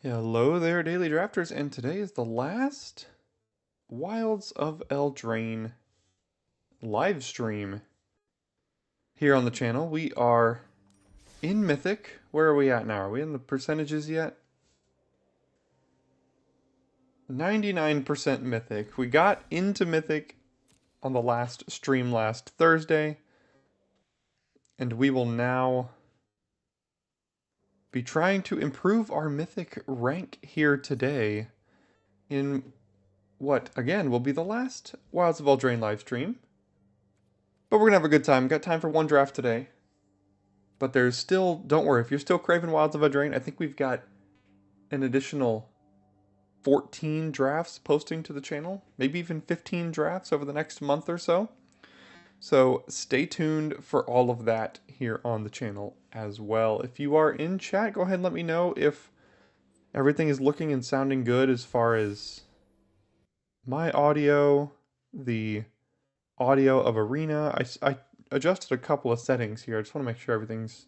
Hello there, Daily Drafters, and today is the last Wilds of Eldraine live stream here on the channel. We are in Mythic. Where are we at now? Are we in the percentages yet? 99% Mythic. We got into Mythic on the last stream last Thursday, and we will now be trying to improve our Mythic rank here today in what, again, will be the last Wilds of Eldraine live stream. But we're gonna have a good time. Got time for one draft today. But there's still, don't worry, if you're still craving Wilds of Eldraine, I think we've got an additional 14 drafts posting to the channel. Maybe even 15 drafts over the next month or so. So stay tuned for all of that here on the channel as well. If you are in chat, go ahead and let me know if everything is looking and sounding good as far as my audio, the audio of Arena. I adjusted a couple of settings here. I just want to make sure everything's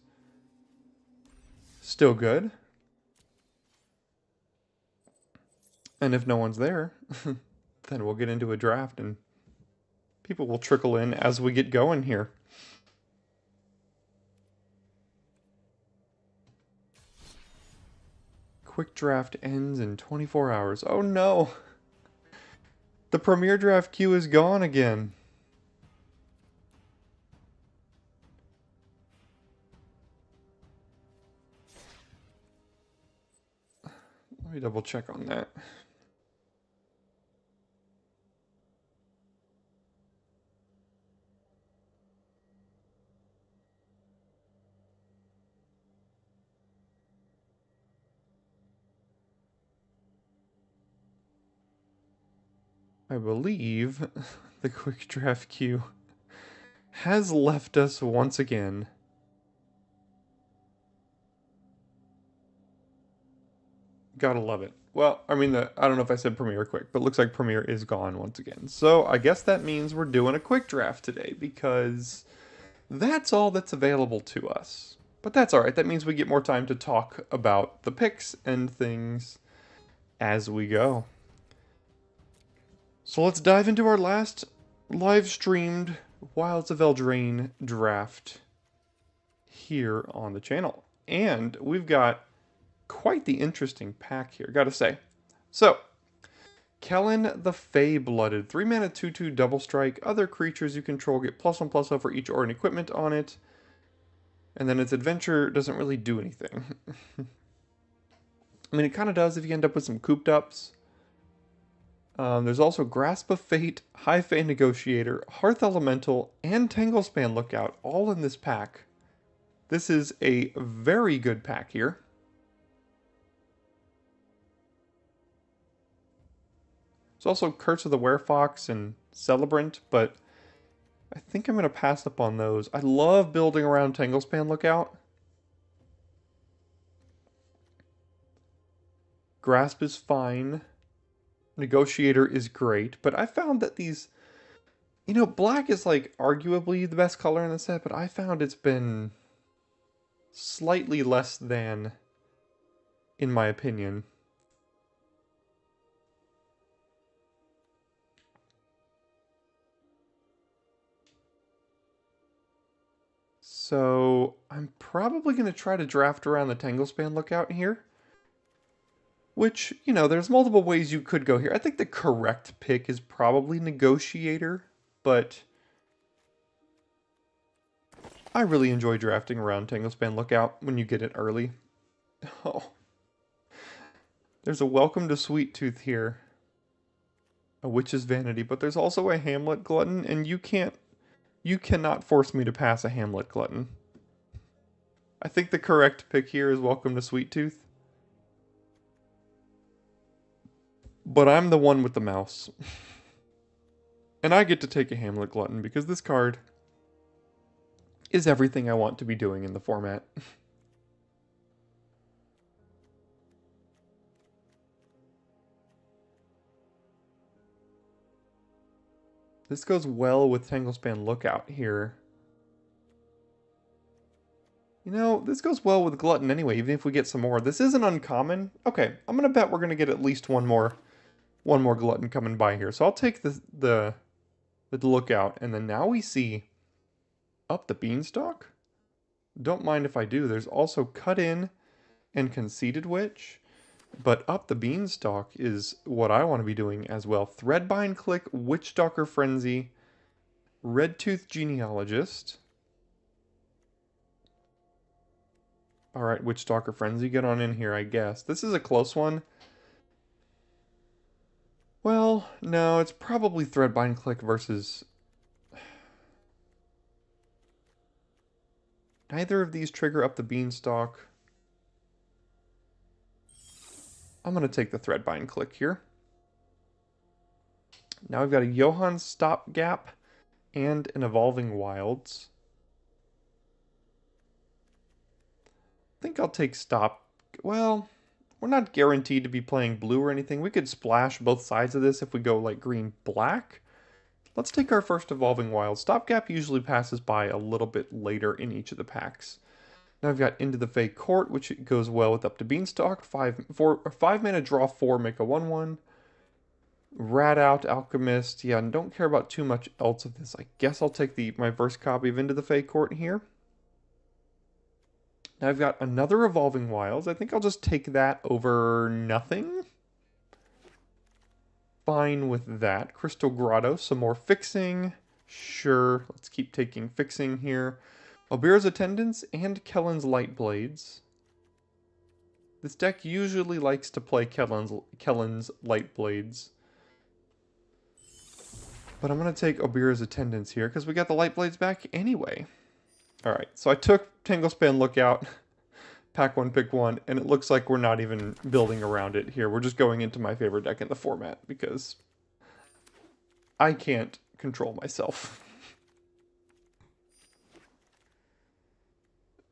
still good. And if no one's there, then we'll get into a draft and people will trickle in as we get going here. Quick draft ends in 24 hours. Oh no! The Premier Draft queue is gone again. Let me double check on that. I believe the quick draft queue has left us once again. Gotta love it. Well, I mean, I don't know if I said Premiere quick, but looks like Premiere is gone once again. So I guess that means we're doing a quick draft today because that's all that's available to us. But that's alright, that means we get more time to talk about the picks and things as we go. So let's dive into our last live streamed Wilds of Eldraine draft here on the channel. And we've got quite the interesting pack here, gotta say. So, Kellen the Fey-Blooded, 3 mana 2/2 double strike. Other creatures you control get +1/+0 for each or an equipment on it. And then its adventure doesn't really do anything. I mean, it kind of does if you end up with some cooped ups. There's also Grasp of Fate, High Fey Negotiator, Hearth Elemental, and Tanglespan Lookout all in this pack. This is a very good pack here. There's also Curse of the Werefox and Celebrant, but I think I'm going to pass up on those. I love building around Tanglespan Lookout. Grasp is fine. Negotiator is great, but I found that these, you know, black is like arguably the best color in the set, but I found it's been slightly less than, in my opinion. So I'm probably going to try to draft around the Tanglespan Lookout here. Which, you know, there's multiple ways you could go here. I think the correct pick is probably Negotiator, but I really enjoy drafting around Tanglespan Lookout when you get it early. Oh. There's a Welcome to Sweet Tooth here. A Witch's Vanity, but there's also a Hamlet Glutton, and you cannot force me to pass a Hamlet Glutton. I think the correct pick here is Welcome to Sweet Tooth. But I'm the one with the mouse. And I get to take a Hamlet Glutton because this card is everything I want to be doing in the format. This goes well with Tanglespan Lookout here. You know, this goes well with Glutton anyway, even if we get some more. This isn't uncommon. Okay, I'm gonna bet we're gonna get at least one more Glutton coming by here. So I'll take the Lookout, and then now we see Up the Beanstalk. Don't mind if I do. There's also Cut In and Conceited Witch, but Up the Beanstalk is what I want to be doing as well. Threadbind Click, Witchstalker Frenzy, Redtooth Genealogist. Alright, Witchstalker Frenzy, get on in here, I guess. This is a close one. Well, no, it's probably Threadbind Click versus... Neither of these trigger Up the Beanstalk. I'm going to take the Threadbind Click here. Now we've got a Johann Stopgap and an Evolving Wilds. I think I'll take Stop. Well, we're not guaranteed to be playing blue or anything. We could splash both sides of this if we go like green-black. Let's take our first Evolving Wild. Stopgap usually passes by a little bit later in each of the packs. Now I've got Into the Fey Court, which goes well with Up to Beanstalk. 5 mana, draw 4, make a 1/1. Rat Out, Alchemist. Yeah, and don't care about too much else of this. I guess I'll take my first copy of Into the Fey Court here. Now I've got another Evolving Wilds. I think I'll just take that over nothing. Fine with that. Crystal Grotto, some more fixing. Sure, let's keep taking fixing here. Albira's Attendants and Kellen's Lightblades. This deck usually likes to play Kellen's Lightblades. But I'm going to take Albira's Attendants here because we got the Lightblades back anyway. Alright, so I took Tanglespan Lookout, pack 1, pick 1, and it looks like we're not even building around it here. We're just going into my favorite deck in the format because I can't control myself.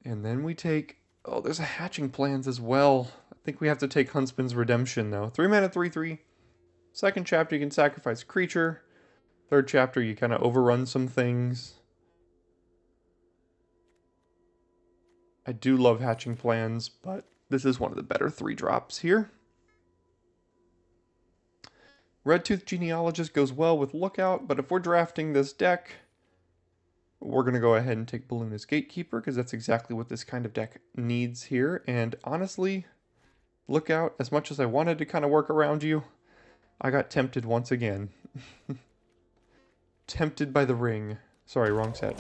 And then we take... Oh, there's a Hatching Plans as well. I think we have to take Huntsman's Redemption, though. 3 mana, 3/3. Second chapter, you can sacrifice a creature. Third chapter, you kind of overrun some things. I do love Hatching Plans, but this is one of the better 3-drops here. Redtooth Genealogist goes well with Lookout, but if we're drafting this deck, we're going to go ahead and take Balloonist Gatekeeper, because that's exactly what this kind of deck needs here. And honestly, Lookout, as much as I wanted to kind of work around you, I got tempted once again. Tempted by the ring. Sorry, wrong set.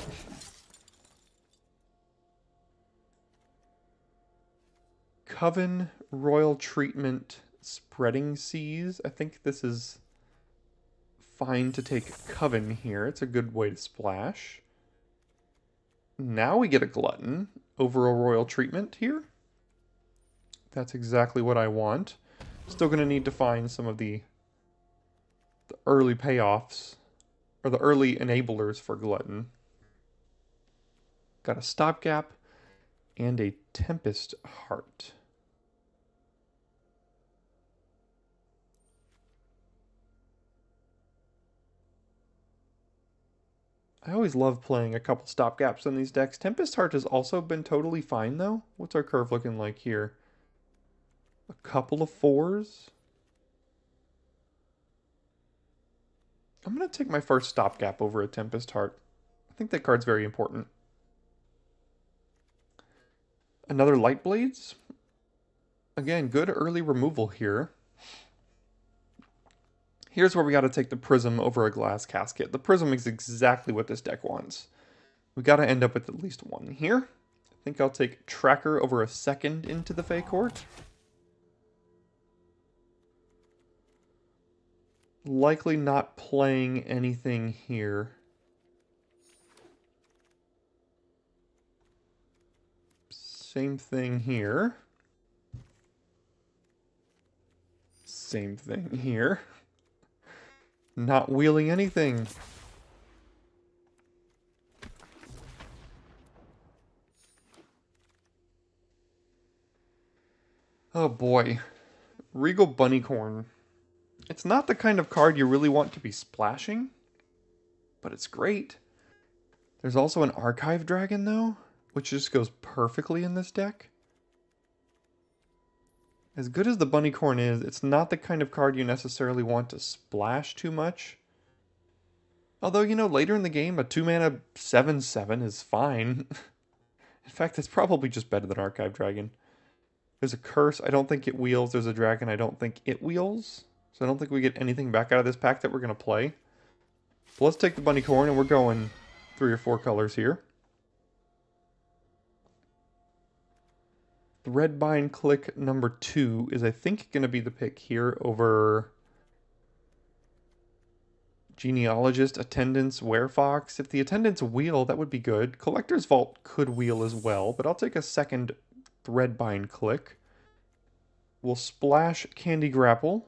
Coven, Royal Treatment, Spreading Seas. I think this is fine to take Coven here. It's a good way to splash. Now we get a Glutton over a Royal Treatment here. That's exactly what I want. Still going to need to find some of the early payoffs, or the early enablers for Glutton. Got a Stopgap and a Tempest Heart. I always love playing a couple stopgaps in these decks. Tempest Heart has also been totally fine, though. What's our curve looking like here? A couple of 4s. I'm going to take my first stopgap over a Tempest Heart. I think that card's very important. Another Lightblades. Again, good early removal here. Here's where we got to take the Prism over a Glass Casket. The Prism is exactly what this deck wants. We got to end up with at least one here. I think I'll take Tracker over a second Into the Fey Court. Likely not playing anything here. Same thing here. Same thing here. Not wheeling anything. Oh boy. Regal Bunnycorn. It's not the kind of card you really want to be splashing, but it's great. There's also an Archive Dragon, though. which just goes perfectly in this deck. As good as the Bunnycorn is, it's not the kind of card you necessarily want to splash too much. Although, you know, later in the game, a 2-mana 7/7 is fine. In fact, it's probably just better than Archive Dragon. There's a curse, I don't think it wheels. There's a dragon, I don't think it wheels. So I don't think we get anything back out of this pack that we're going to play. But let's take the Bunnycorn, and we're going 3 or 4 colors here. Threadbind Click number 2 is, I think, going to be the pick here over Genealogist, Attendance, Werefox. If the Attendants wheel, that would be good. Collector's Vault could wheel as well, but I'll take a second Threadbind Click. We'll splash Candy Grapple.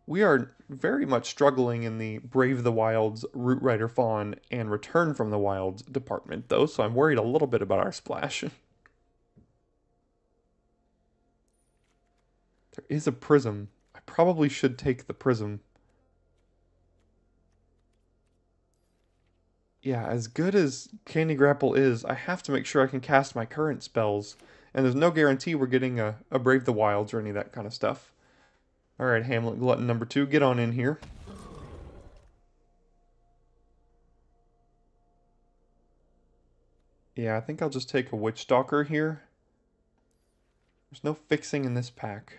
We are very much struggling in the Brave the Wilds, Root Rider Fawn, and Return from the Wilds department, though, so I'm worried a little bit about our splash. There is a Prism. I probably should take the Prism. Yeah, as good as Candy Grapple is, I have to make sure I can cast my current spells. And there's no guarantee we're getting a Brave the Wilds or any of that kind of stuff. Alright, Hamlet Glutton number 2, get on in here. Yeah, I think I'll just take a Witch Stalker here. There's no fixing in this pack.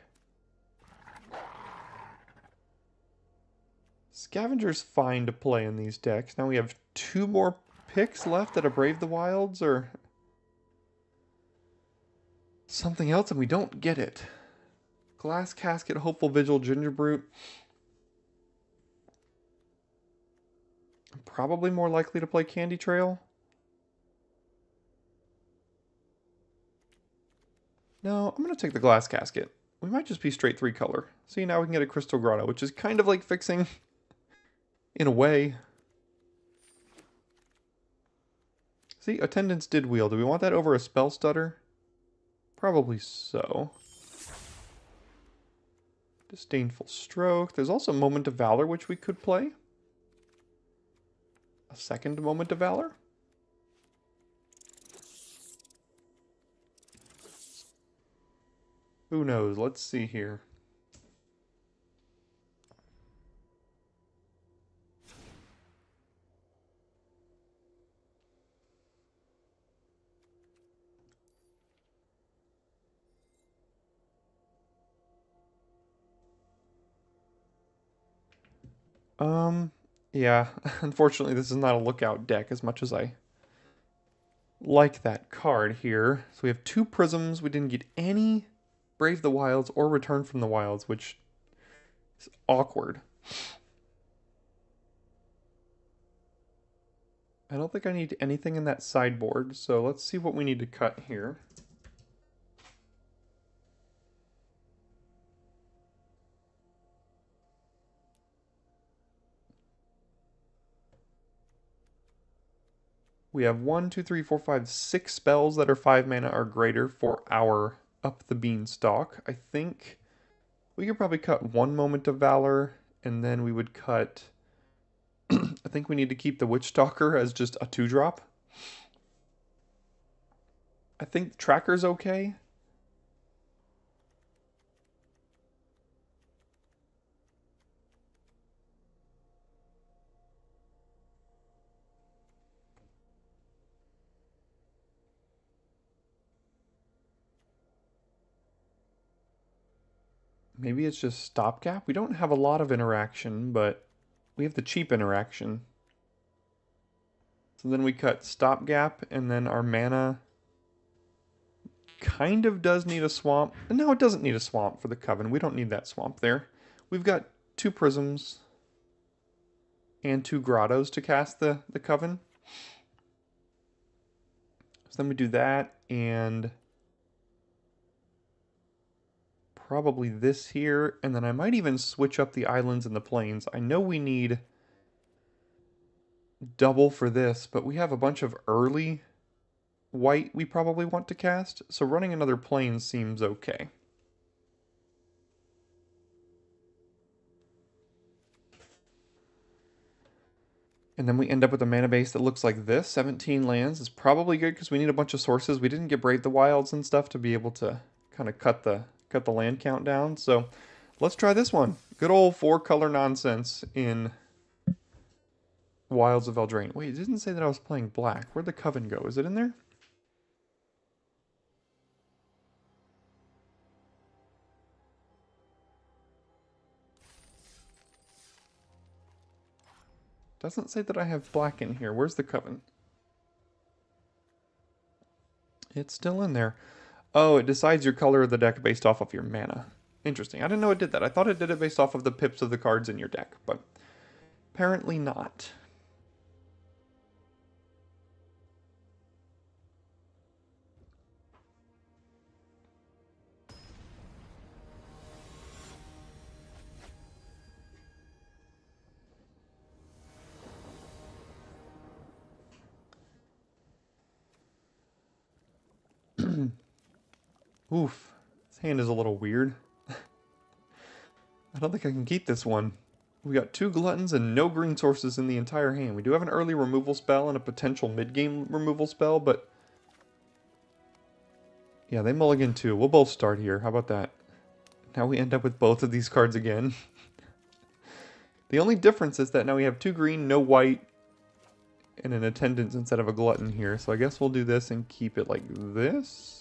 Scavenger's fine to play in these decks. Now we have 2 more picks left at a Brave the Wilds or something else, and we don't get it. Glass Casket, Hopeful Vigil, Gingerbrute. I'm probably more likely to play Candy Trail. No, I'm going to take the Glass Casket. We might just be straight 3 color. See, now we can get a Crystal Grotto, which is kind of like fixing in a way. See, Attendance did wheel. Do we want that over a Spell Stutter? Probably so. Disdainful Stroke. There's also Moment of Valor, which we could play. A second Moment of Valor. Who knows? Let's see here. Yeah, unfortunately this is not a lookout deck as much as I like that card here. So we have 2 Prisms. We didn't get any Brave the Wilds or Return from the Wilds, which is awkward. I don't think I need anything in that sideboard, so let's see what we need to cut here. We have 1, 2, 3, 4, 5, 6 spells that are 5 mana or greater for our Up the Beanstalk. I think we could probably cut 1 Moment of Valor, and then we would cut... I think we need to keep the Witch Stalker as just a 2-drop. I think Tracker's okay. Maybe it's just Stopgap. We don't have a lot of interaction, but we have the cheap interaction. So then we cut Stopgap, and then our mana kind of does need a swamp. No, it doesn't need a swamp for the Coven. We don't need that swamp there. We've got 2 Prisms and 2 Grottos to cast the Coven. So then we do that, and probably this here, and then I might even switch up the islands and the plains. I know we need double for this, but we have a bunch of early white we probably want to cast, so running another plane seems okay. And then we end up with a mana base that looks like this. 17 lands is probably good because we need a bunch of sources. We didn't get Brave the Wilds and stuff to be able to kind of cut the land count down. So let's try this one. Good old 4-color nonsense in Wilds of Eldraine. Wait, it didn't say that I was playing black. Where'd the Coven go? Is it in there? Doesn't say that I have black in here. Where's the Coven? It's still in there. Oh, it decides your color of the deck based off of your mana. Interesting. I didn't know it did that. I thought it did it based off of the pips of the cards in your deck, but apparently not. Oof. This hand is a little weird. I don't think I can keep this one. We got 2 Gluttons and no green sources in the entire hand. We do have an early removal spell and a potential mid-game removal spell, but... yeah, they mulligan too. We'll both start here. How about that? Now we end up with both of these cards again. The only difference is that now we have 2 green, no white, and an attendance instead of a Glutton here. So I guess we'll do this and keep it like this.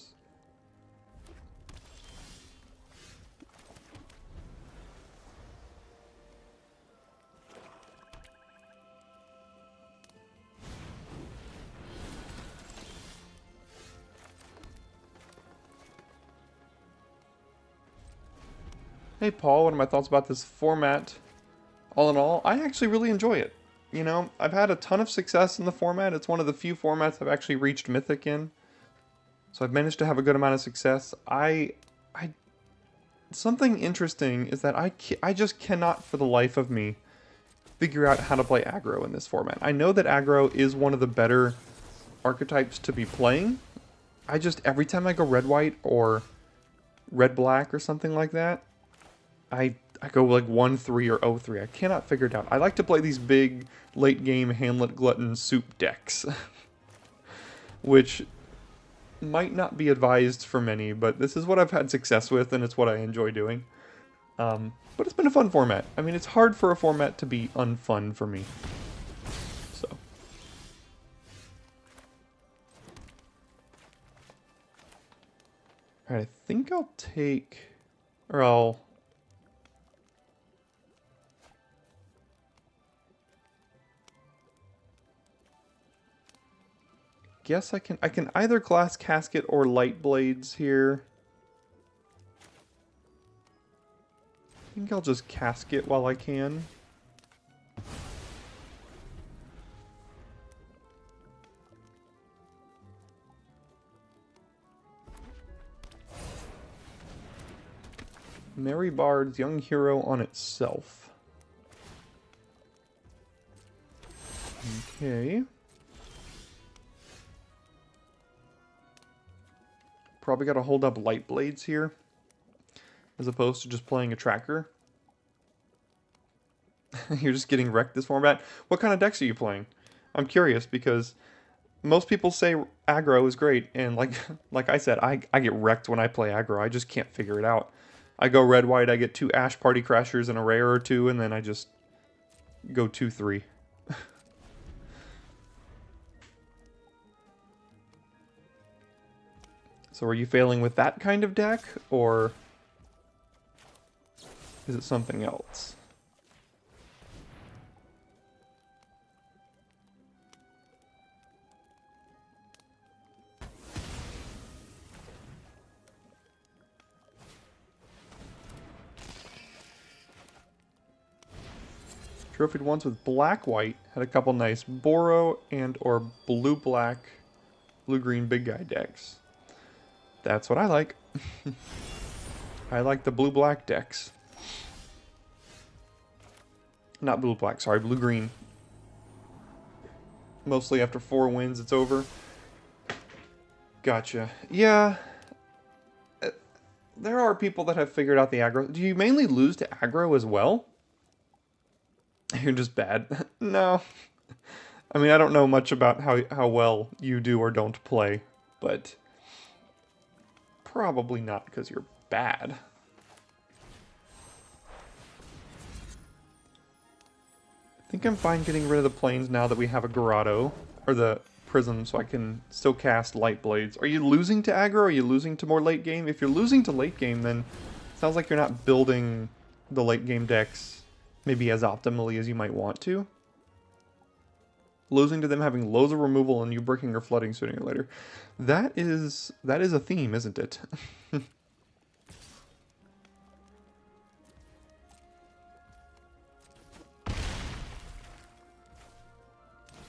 Hey Paul, what are my thoughts about this format? All in all, I actually really enjoy it. You know, I've had a ton of success in the format. It's one of the few formats I've actually reached Mythic in. So I've managed to have a good amount of success. Something interesting is that I just cannot for the life of me figure out how to play aggro in this format. I know that aggro is one of the better archetypes to be playing. Every time I go red-white or red-black or something like that, I go like 1-3 or 0-3. I cannot figure it out. I like to play these big late game Hamlet Glutton soup decks, which might not be advised for many, but this is what I've had success with and it's what I enjoy doing. But it's been a fun format. I mean, it's hard for a format to be unfun for me. So. Alright, I think I'll take... or I'll... guess I can either class Casket or Light Blades here. I think I'll just Casket while I can. Merry Bard's Young Hero on itself. Okay. Probably got to hold up Light Blades here, as opposed to just playing a tracker. You're just getting wrecked this format. What kind of decks are you playing? I'm curious, because most people say aggro is great, and like I said, I get wrecked when I play aggro. I just can't figure it out. I go red-white, I get 2 Ash Party Crashers and a rare or 2, and then I just go 2-3. So are you failing with that kind of deck, or is it something else? Trophied ones with black-white had a couple nice Boro and or blue-black, blue-green big guy decks. That's what I like. I like the blue-black decks. Not blue-black, sorry, blue-green. Mostly after 4 wins, it's over. Gotcha. Yeah. There are people that have figured out the aggro. Do you mainly lose to aggro as well? You're just bad. No. I mean, I don't know much about how well you do or don't play, but probably not because you're bad. I think I'm fine getting rid of the planes now that we have a grotto, or the prism, so I can still cast light blades. Are you losing to aggro? Are you losing to more late game? If you're losing to late game, then it sounds like you're not building the late game decks maybe as optimally as you might want to. Losing to them having loads of removal and you breaking or flooding sooner or later. That is a theme, isn't it?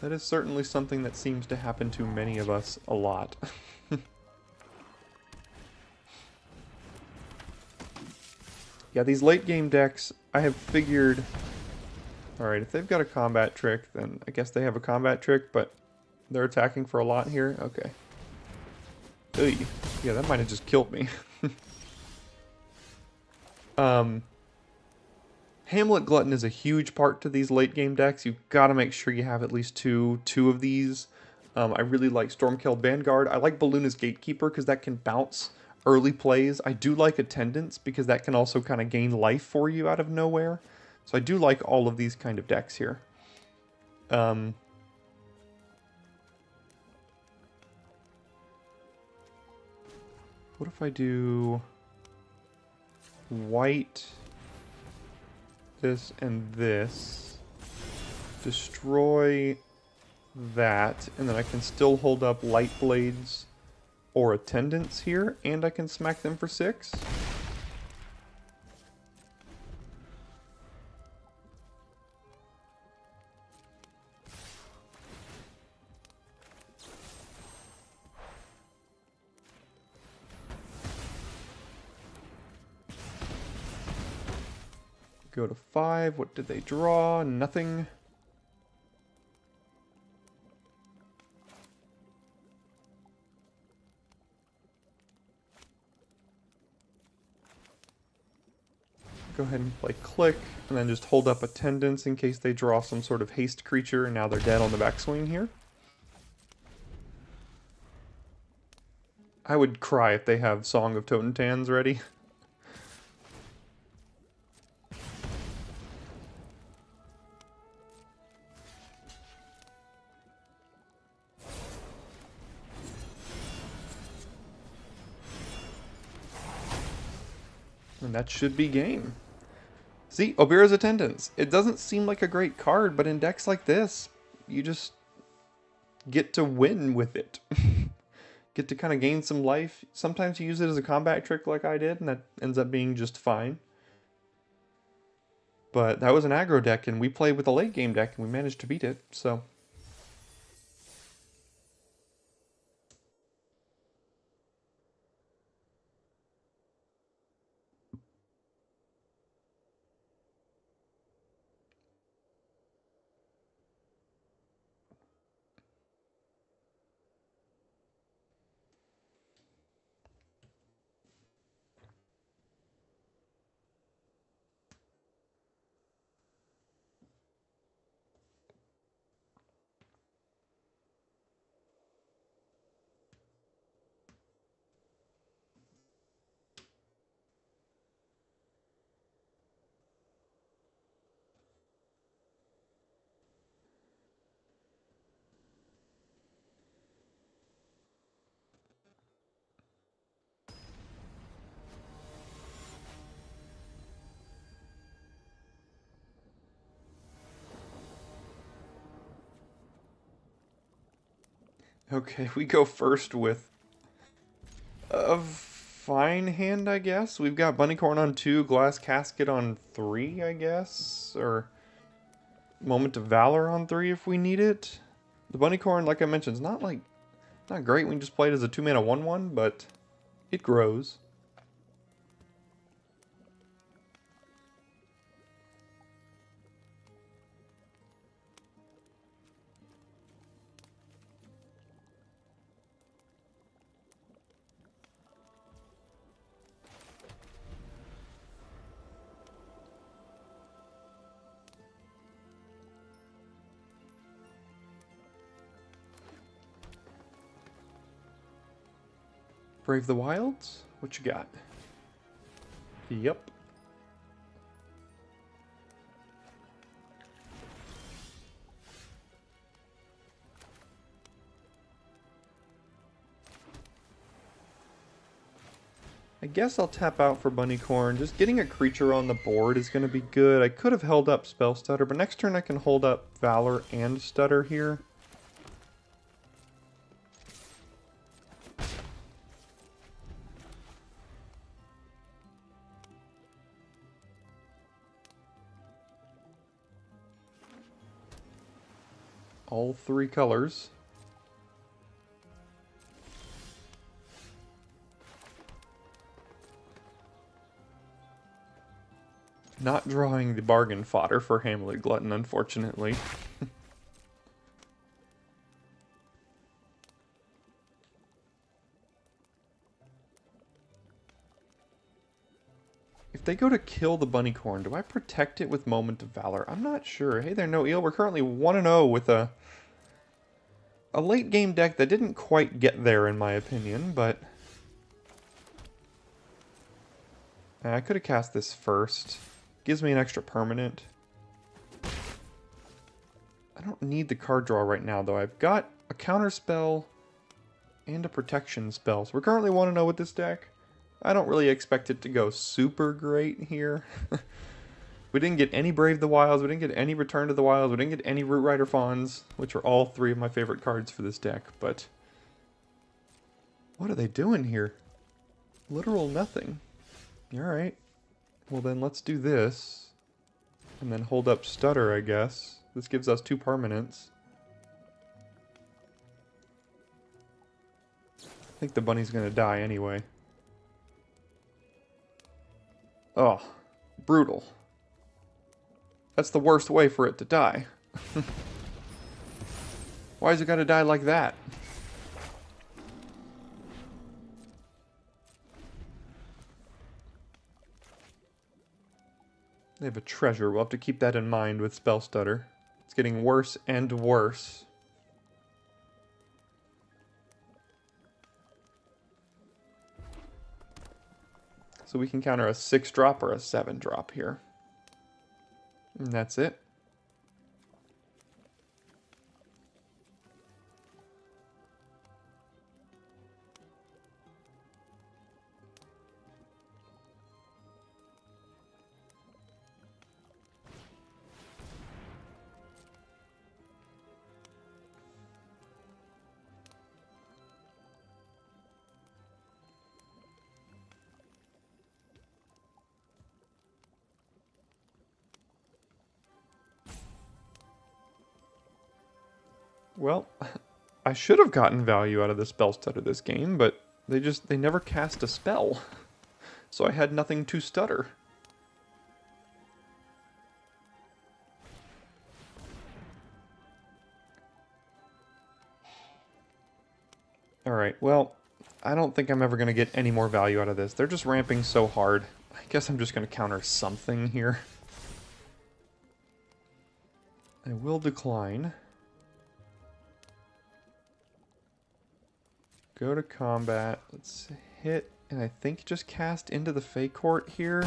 That is certainly something that seems to happen to many of us a lot. Yeah, these late game decks, I have figured... Alright, if they've got a combat trick, then I guess they have a combat trick, but they're attacking for a lot here? Okay. Oy. Yeah, that might have just killed me. Hamlet Glutton is a huge part to these late game decks. You've got to make sure you have at least two of these. I really like Stormkill Vanguard. I like Balloonist Gatekeeper because that can bounce early plays. I do like Attendance because that can also kind of gain life for you out of nowhere. So I do like all of these kind of decks here. What if I do white, this, and this? Destroy that, and then I can still hold up Light Blades or Attendance here, and I can smack them for 6. Go to 5. What did they draw? Nothing. Go ahead and play Click, and then just hold up Attendance in case they draw some sort of haste creature, and now they're dead on the backswing here. I would cry if they have Song of Totentans ready. And that should be game. See, Obira's Attendance. It doesn't seem like a great card, but in decks like this, you just get to win with it. Get to kind of gain some life. Sometimes you use it as a combat trick like I did, and that ends up being just fine. But that was an aggro deck, and we played with a late game deck, and we managed to beat it, so... Okay, we go first with a fine hand, I guess. We've got Bunnycorn on 2, Glass Casket on 3, I guess, or Moment of Valor on 3 if we need it. The Bunnycorn, like I mentioned, is not great when you just play it as a 2-mana 1/1, but it grows. Brave the Wilds? What you got? Yep. I guess I'll tap out for Bunnycorn. Just getting a creature on the board is going to be good. I could have held up Spell Stutter, but next turn I can hold up Valor and Stutter here. All three colors. Not drawing the bargain fodder for Hamlet Glutton, unfortunately. If they go to kill the Bunnycorn, do I protect it with Moment of Valor? I'm not sure. Hey there, No Eel. We're currently 1-0 with a late game deck that didn't quite get there, in my opinion, but I could have cast this first. Gives me an extra permanent. I don't need the card draw right now, though. I've got a counter spell and a protection spell. So we're currently 1-0 with this deck. I don't really expect it to go super great here. We didn't get any Brave the Wilds. We didn't get any Return to the Wilds. We didn't get any Root Rider Fawns, which are all three of my favorite cards for this deck. But what are they doing here? Literal nothing. Alright. Well then let's do this. And then hold up Stutter, I guess. This gives us 2 permanents. I think the bunny's gonna die anyway. Oh, brutal. That's the worst way for it to die. Why is it gotta die like that? They have a treasure. We'll have to keep that in mind with Spell Stutter. It's getting worse and worse. So we can counter a 6-drop or a 7-drop here. And that's it. Well, I should have gotten value out of the Spell Stutter this game, but they never cast a spell. So I had nothing to stutter. Alright, well, I don't think I'm ever going to get any more value out of this. They're just ramping so hard. I guess I'm just going to counter something here. I will decline. Go to combat. Let's hit, and I think just cast into the Fey Court here.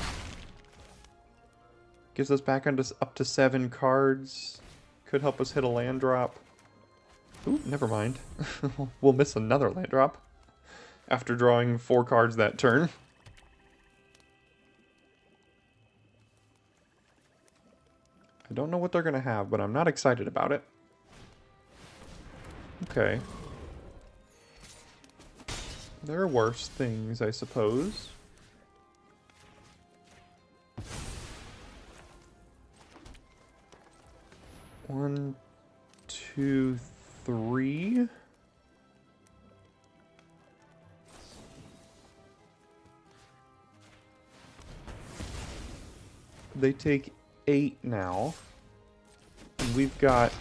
Gives us back up to 7 cards. Could help us hit a land drop. Ooh, never mind. We'll miss another land drop after drawing 4 cards that turn. I don't know what they're going to have, but I'm not excited about it. Okay. There are worse things, I suppose. One, two, three. They take 8 now. And we've got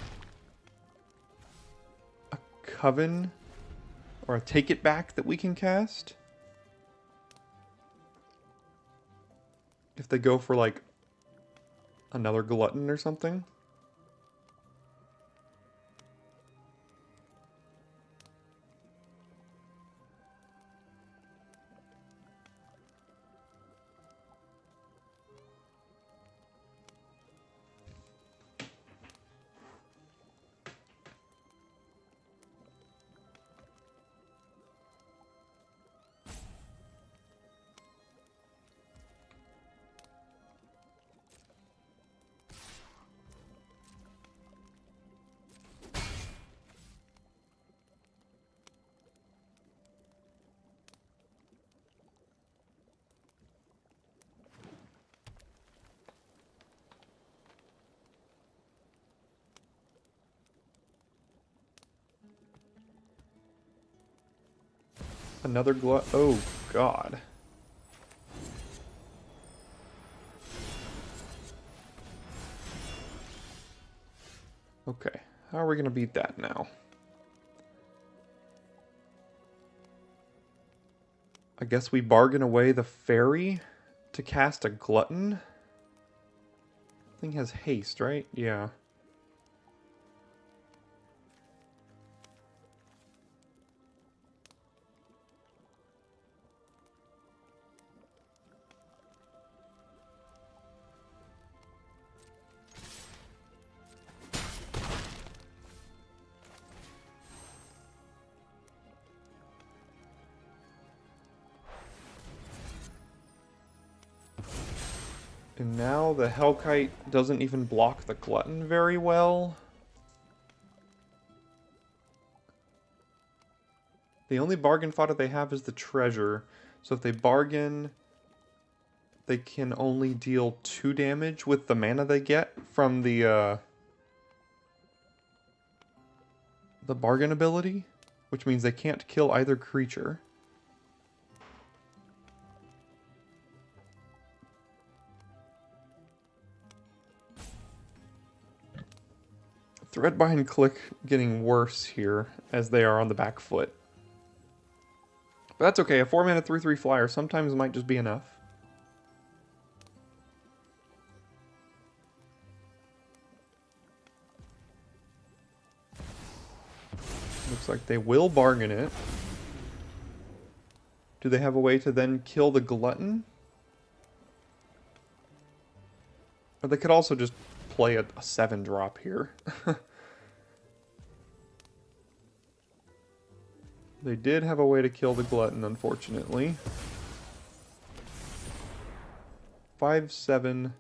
a Coven or a Take It Back that we can cast. If they go for like another Glutton or something. Another glut. Oh, God. Okay, how are we going to beat that now? I guess we bargain away the fairy to cast a glutton. Thing has haste, right? Yeah. And now the Hellkite doesn't even block the Glutton very well. The only bargain fodder they have is the treasure. So if they bargain, they can only deal 2 damage with the mana they get from the bargain ability, which means they can't kill either creature. Threadbind Click getting worse here, as they are on the back foot. But that's okay, a 4-mana 3/3 flyer sometimes might just be enough. Looks like they will bargain it. Do they have a way to then kill the Glutton? Or they could also just play a 7-drop here. They did have a way to kill the Glutton, unfortunately. 5/7.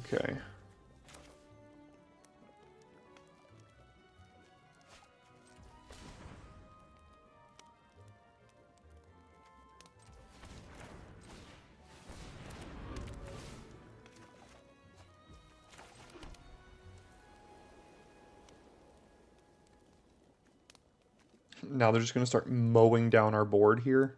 Okay. Now they're just going to start mowing down our board here.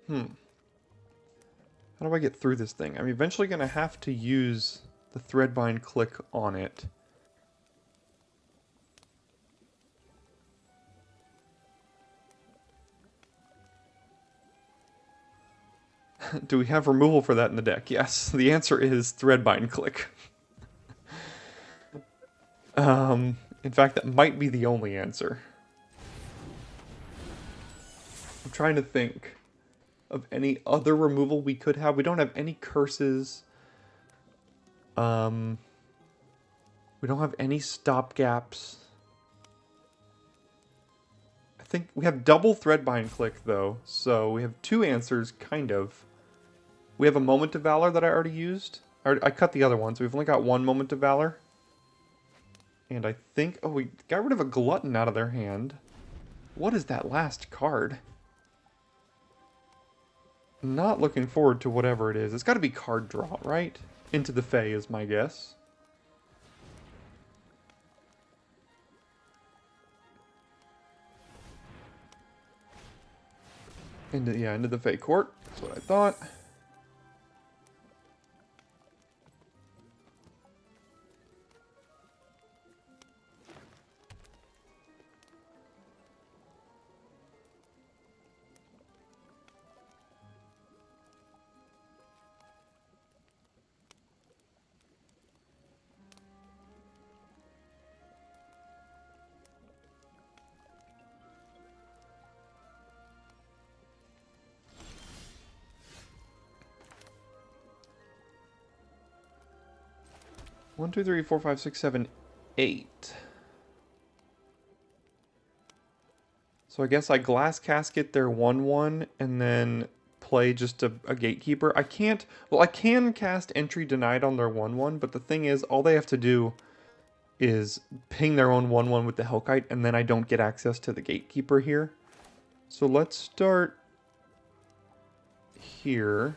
How do I get through this thing? I'm eventually going to have to use the Threadbind Click on it. Do we have removal for that in the deck? Yes, the answer is Threadbind Click. In fact, that might be the only answer. I'm trying to think of any other removal we could have. We don't have any curses. We don't have any stopgaps. I think we have double Threadbind Click, though, so we have 2 answers, kind of. We have a Moment of Valor that I already used. I cut the other one, so we've only got 1 Moment of Valor. And I think... Oh, we got rid of a Glutton out of their hand. What is that last card? Not looking forward to whatever it is. It's got to be card draw, right? Into the Fae is my guess. Into the Fae Court. That's what I thought. One, two, three, four, five, six, seven, 8. So I guess I Glass Casket their 1/1 and then play just a Gatekeeper. I can't... Well, I can cast Entry Denied on their 1/1, but the thing is, all they have to do is ping their own 1/1 with the Hellkite, and then I don't get access to the Gatekeeper here. So let's start here.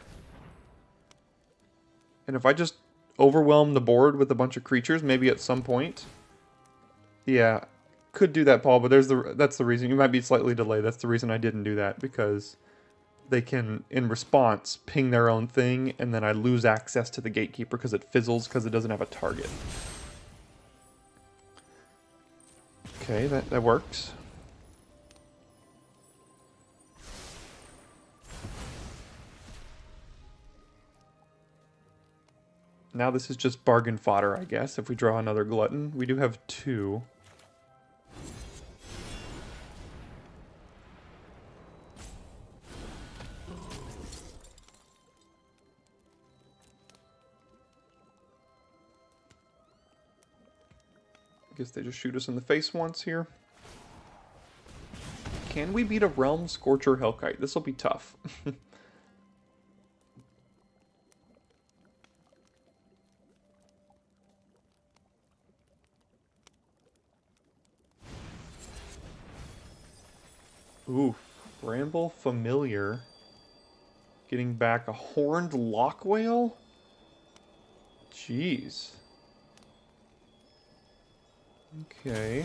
And if I just overwhelm the board with a bunch of creatures, maybe at some point. Yeah, could do that, Paul, but that's the reason. You might be slightly delayed. That's the reason I didn't do that, because they can, in response, ping their own thing, and then I lose access to the Gatekeeper because it fizzles because it doesn't have a target. Okay, that works. Now this is just bargain fodder, I guess, if we draw another Glutton. We do have 2. I guess they just shoot us in the face once here. Can we beat a Realm Scorcher Hellkite? This will be tough. Oof. Bramble Familiar. Getting back a Horned Lockwhale? Jeez. Okay.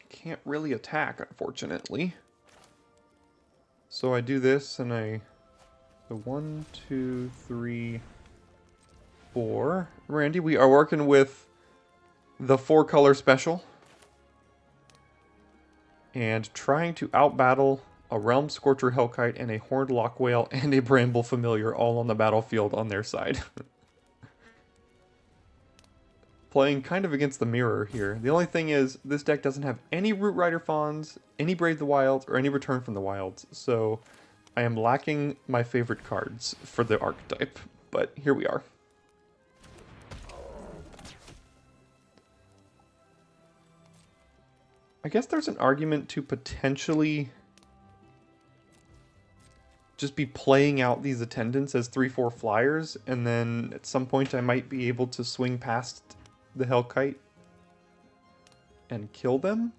Can't really attack, unfortunately. So I do this, and so 1, 2, 3, 4. Randy, we are working with the 4-color special. And trying to outbattle a Realm Scorcher Hellkite and a Horned Lockwhale and a Bramble Familiar all on the battlefield on their side. Playing kind of against the mirror here. The only thing is, this deck doesn't have any Root Rider Fawns, any Brave the Wilds, or any Return from the Wilds, so I am lacking my favorite cards for the archetype, but here we are. I guess there's an argument to potentially just be playing out these attendants as 3/4 flyers, and then at some point I might be able to swing past the Hellkite and kill them.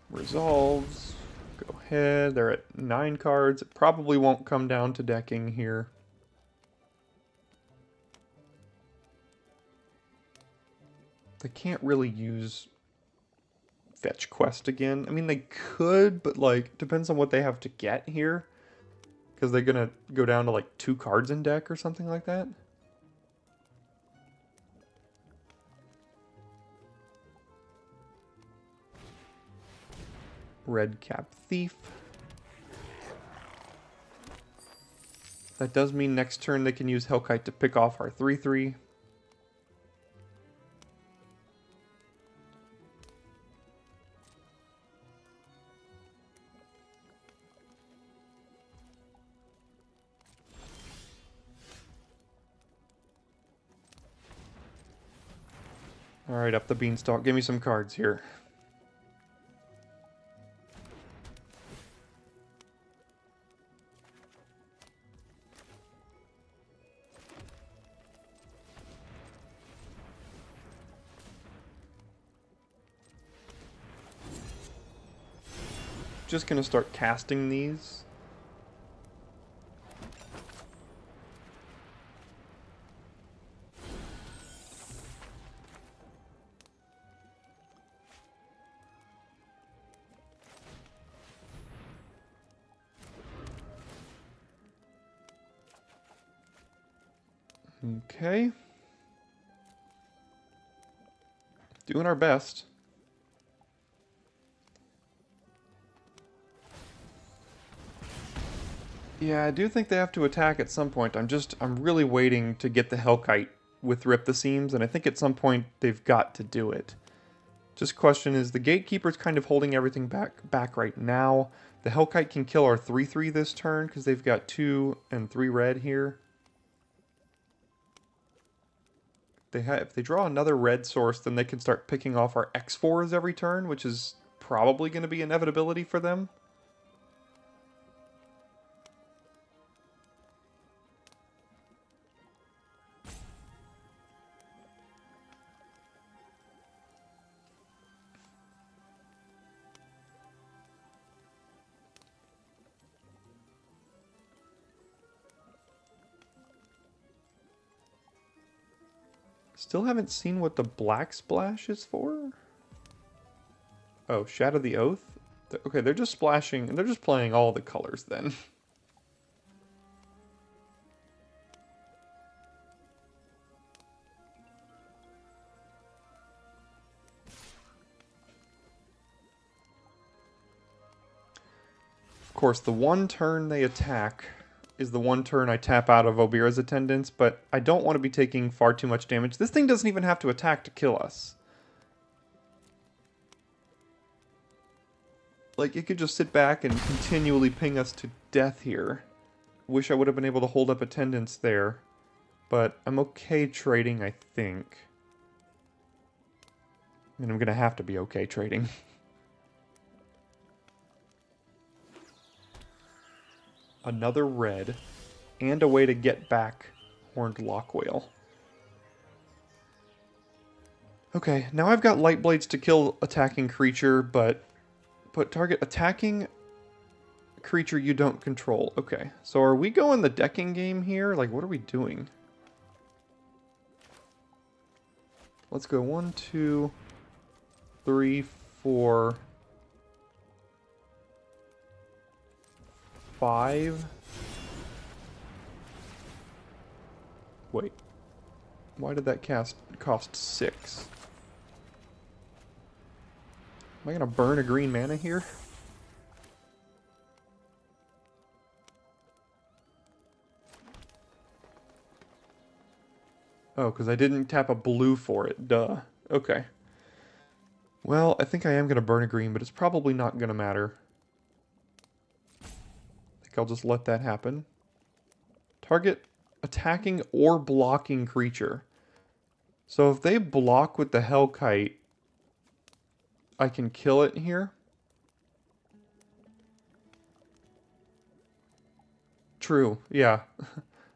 Resolves. Go ahead. They're at 9 cards. It probably won't come down to decking here. They can't really use Fetch Quest again. I mean, they could, but like, depends on what they have to get here. Because they're gonna go down to like 2 cards in deck or something like that. Red Cap Thief. That does mean next turn they can use Hellkite to pick off our 3/3. Alright, up the beanstalk. Give me some cards here. Just gonna start casting these. Okay. Doing our best. Yeah, I do think they have to attack at some point. I'm really waiting to get the Hellkite with Rip the Seams, and I think at some point they've got to do it. Just question is, the Gatekeeper's kind of holding everything back right now. The Hellkite can kill our 3/3 this turn, because they've got 2 and 3 red here. If they draw another red source, then they can start picking off our X4s every turn, which is probably going to be inevitability for them. Still haven't seen what the black splash is for. Oh, Shadow the Oath? Okay, they're just splashing, and they're just playing all the colors then. Of course, the one turn they attack is the one turn I tap out of Obira's Attendants, but I don't want to be taking far too much damage. This thing doesn't even have to attack to kill us. Like, it could just sit back and continually ping us to death here. Wish I would have been able to hold up Attendants there. But I'm okay trading, I think. I mean, I'm going to have to be okay trading. Another red, and a way to get back Horned Lockwhale. Okay, now I've got Light Blades to kill attacking creature, but target attacking creature you don't control. Okay, so are we going the decking game here? Like, what are we doing? Let's go 1, 2, 3, 4... 5. Wait. Why did that cost 6? Am I gonna burn a green mana here? Oh, because I didn't tap a blue for it. Duh. Okay. Well, I think I am gonna burn a green, but it's probably not gonna matter. I'll just let that happen. Target attacking or blocking creature. So if they block with the Hellkite, I can kill it here. True, yeah.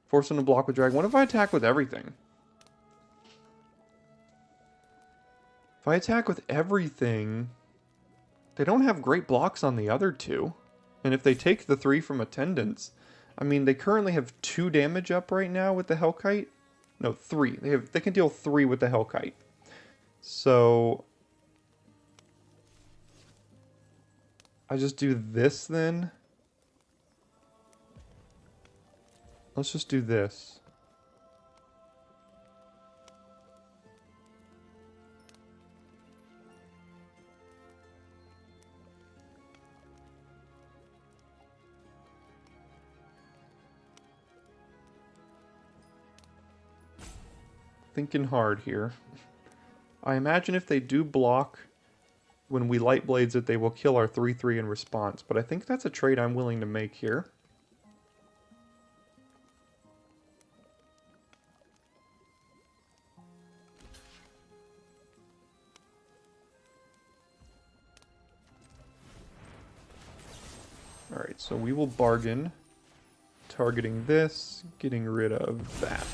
Force them to block with drag. What if I attack with everything? If I attack with everything, they don't have great blocks on the other two. And if they take the 3 from Attendants, I mean, they currently have 2 damage up right now with the Hellkite. No, 3. They can deal 3 with the Hellkite. So I just do this then. Let's just do this. Thinking hard here. I imagine if they do block when we Light Blades it, they will kill our 3/3 in response, but I think that's a trade I'm willing to make here. Alright, so we will bargain, targeting this, getting rid of that.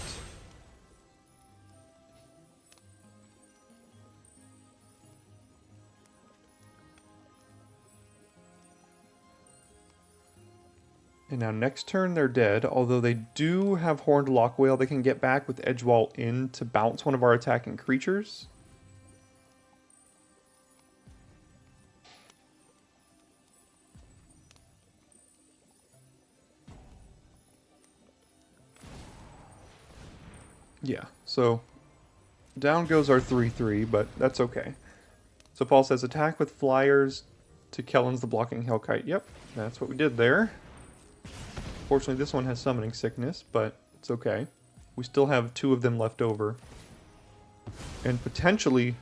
And now next turn they're dead, although they do have Horned Lockwhale. They can get back with Edgewall in to bounce one of our attacking creatures. Yeah, so down goes our 3/3, but that's okay. So Paul says attack with flyers to Kellen's the blocking Hellkite. Yep, that's what we did there. Fortunately, this one has Summoning Sickness, but it's okay. We still have 2 of them left over. And potentially,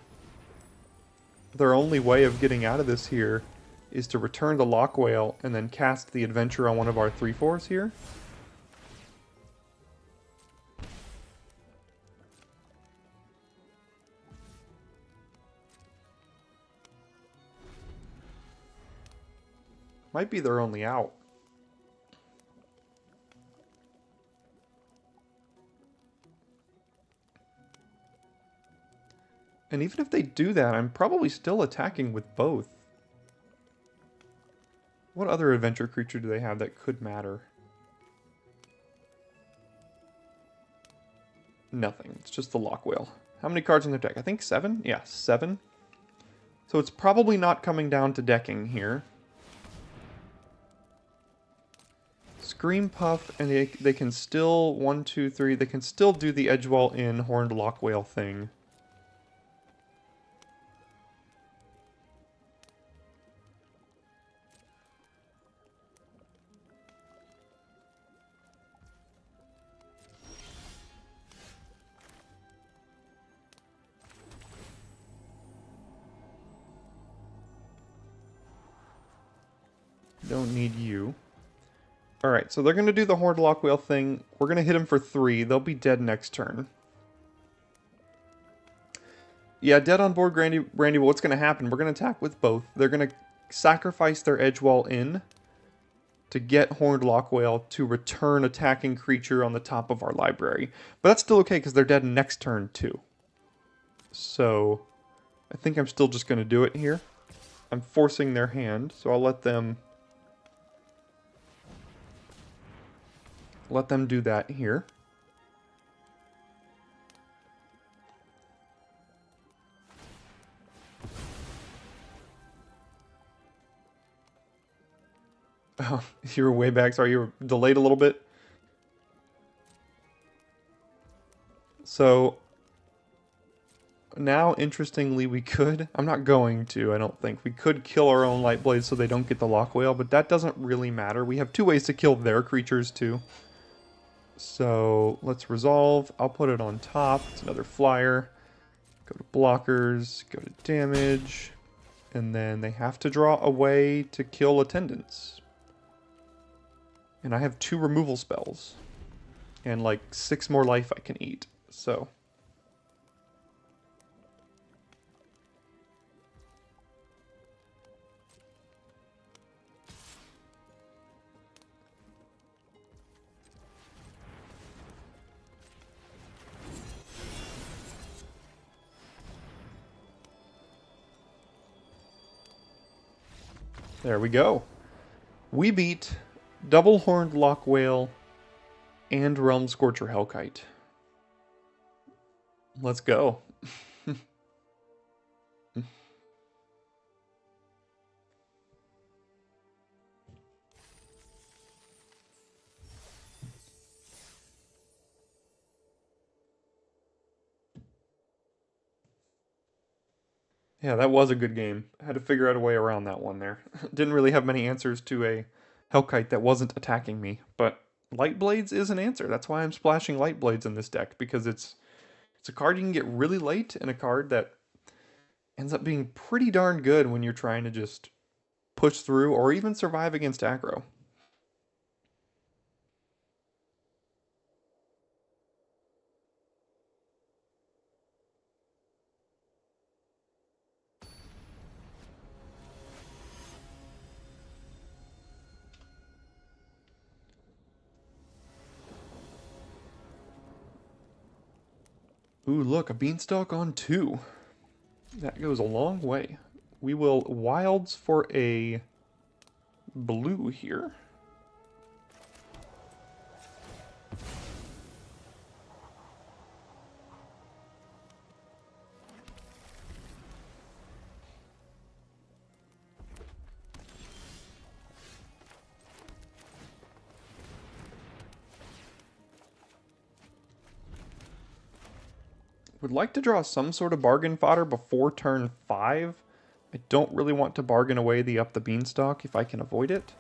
their only way of getting out of this here is to return the Lock Whale and then cast the Adventure on one of our 3/4s here. Might be their only out. And even if they do that, I'm probably still attacking with both. What other adventure creature do they have that could matter? Nothing. It's just the Lock Whale. How many cards in their deck? I think 7? Yeah, 7. So it's probably not coming down to decking here. Scream Puff, and they can still, 1, 2, 3, they can still do the Edgewall in Horned Lock Whale thing. Don't need you. Alright, so they're going to do the Horned Lock Whale thing. We're going to hit them for 3. They'll be dead next turn. Yeah, dead on board, Randy. Well, what's going to happen? We're going to attack with both. They're going to sacrifice their Edgewall in to get Horned Lock Whale to return attacking creature on the top of our library. But that's still okay because they're dead next turn too. So I think I'm still just going to do it here. I'm forcing their hand, so I'll let them do that here. Oh, you were way back. Sorry, you were delayed a little bit. So now, interestingly, we could... I'm not going to, I don't think. We could kill our own Lightblade so they don't get the Lock Whale, but that doesn't really matter. We have 2 ways to kill their creatures, too. So let's resolve. I'll put it on top. It's another flyer. Go to blockers, go to damage, and then they have to draw a way to kill attendants. And I have 2 removal spells. And like 6 more life I can eat. So... there we go. We beat Double Horned Lock Whale and Realm Scorcher Hellkite. Let's go. Yeah, that was a good game. I had to figure out a way around that one there. Didn't really have many answers to a Hellkite that wasn't attacking me, but Light Blades is an answer. That's why I'm splashing Light Blades in this deck, because it's a card you can get really late, and a card that ends up being pretty darn good when you're trying to just push through or even survive against aggro. Ooh, look, a Beanstalk on 2. That goes a long way. We will Wilds for a blue here. Would like to draw some sort of bargain fodder before turn 5. I don't really want to bargain away the Up the Beanstalk if I can avoid it.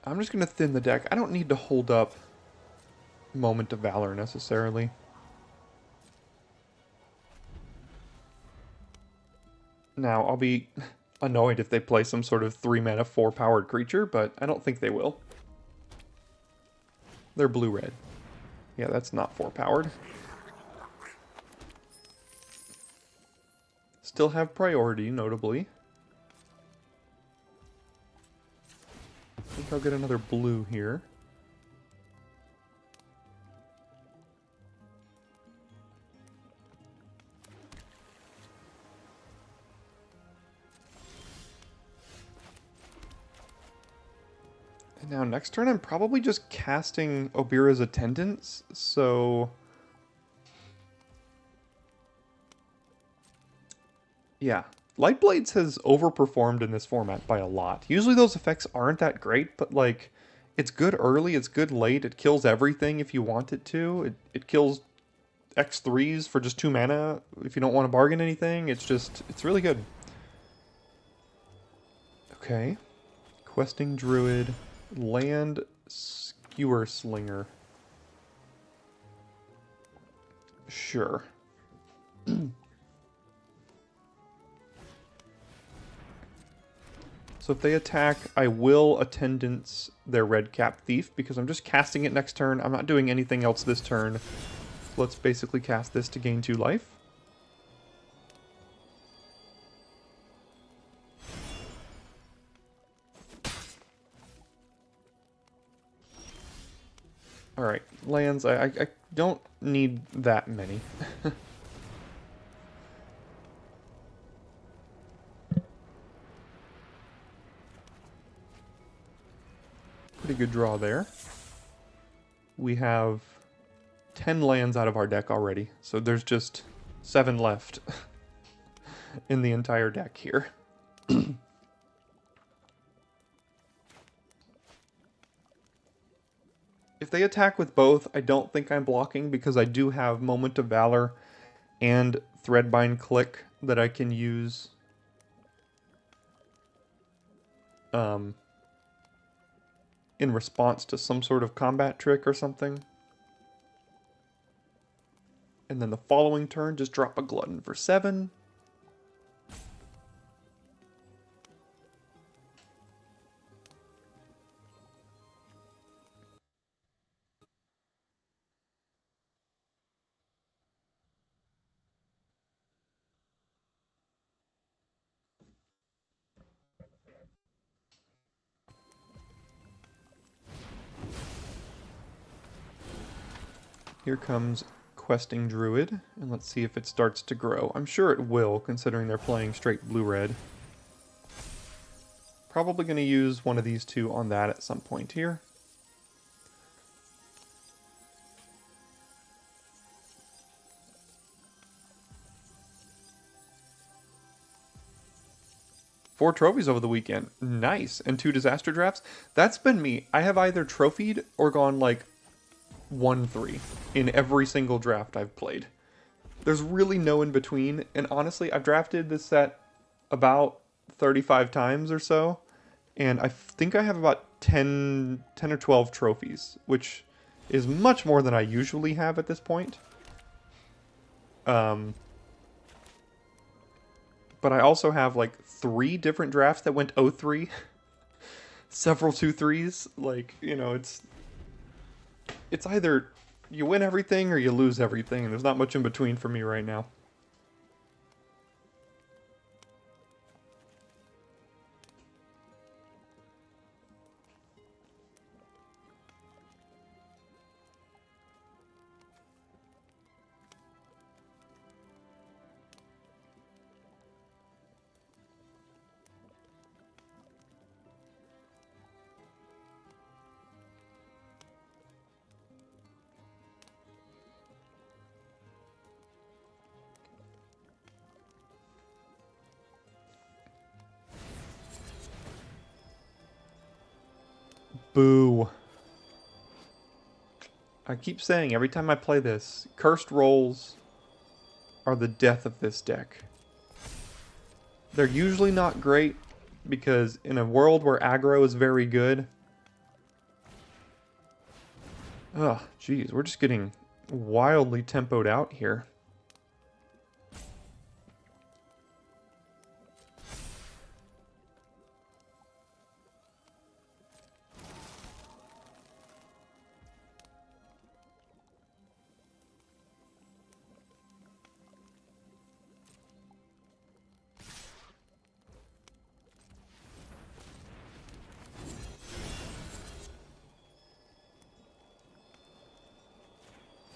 I'm just going to thin the deck. I don't need to hold up Moment of Valor necessarily. Now, I'll be annoyed if they play some sort of 3-mana 4-powered creature, but I don't think they will. They're blue-red. Yeah, that's not 4-powered. Still have priority, notably. I think I'll get another blue here. And now next turn I'm probably just casting Obira's Attendants, so... yeah. Lightblades has overperformed in this format by a lot. Usually those effects aren't that great, but like, it's good early, it's good late, it kills everything if you want it to. It kills X3s for just 2 mana if you don't want to bargain anything. It's really good. Okay. Questing Druid, Land Skewer Slinger. Sure. So if they attack, I will Attendance their Red Cap Thief, because I'm just casting it next turn. I'm not doing anything else this turn. So let's basically cast this to gain 2 life. Alright, lands, I don't need that many. Pretty good draw there. We have 10 lands out of our deck already, so there's just 7 left in the entire deck here. If they attack with both, I don't think I'm blocking because I do have Moment of Valor and Threadbind Click that I can use. In response to some sort of combat trick or something. And then the following turn, just drop a Glutton for 7. Here comes Questing Druid, and let's see if it starts to grow. I'm sure it will, considering they're playing straight blue-red. Probably going to use one of these two on that at some point here. Four trophies over the weekend. Nice. And 2 disaster drafts. That's been me. I have either trophied or gone like 1-3 in every single draft I've played. There's really no in between, and honestly, I've drafted this set about 35 times or so, and I think I have about 10 or 12 trophies, which is much more than I usually have at this point. But I also have like 3 different drafts that went 0-3, several 2-3s, like, you know, it's either you win everything or you lose everything, and there's not much in between for me right now. Boo. I keep saying every time I play this, cursed rolls are the death of this deck. They're usually not great because in a world where aggro is very good, Ugh, geez, we're just getting wildly tempoed out here.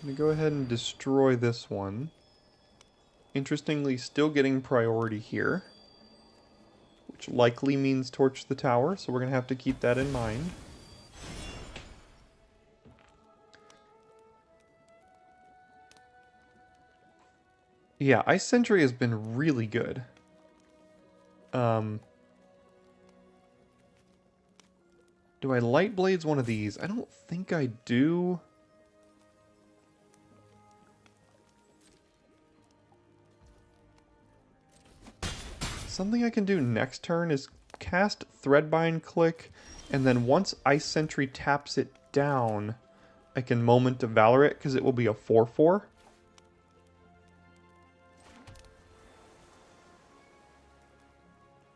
I'm gonna go ahead and destroy this one. Interestingly, still getting priority here, which likely means torch the tower, so we're gonna have to keep that in mind. Yeah, Ice Sentry has been really good. Do I Light Blades one of these? I don't think I do. Something I can do next turn is cast Threadbind Click, and then once Ice Sentry taps it down, I can Moment to Valor it, because it will be a 4/4.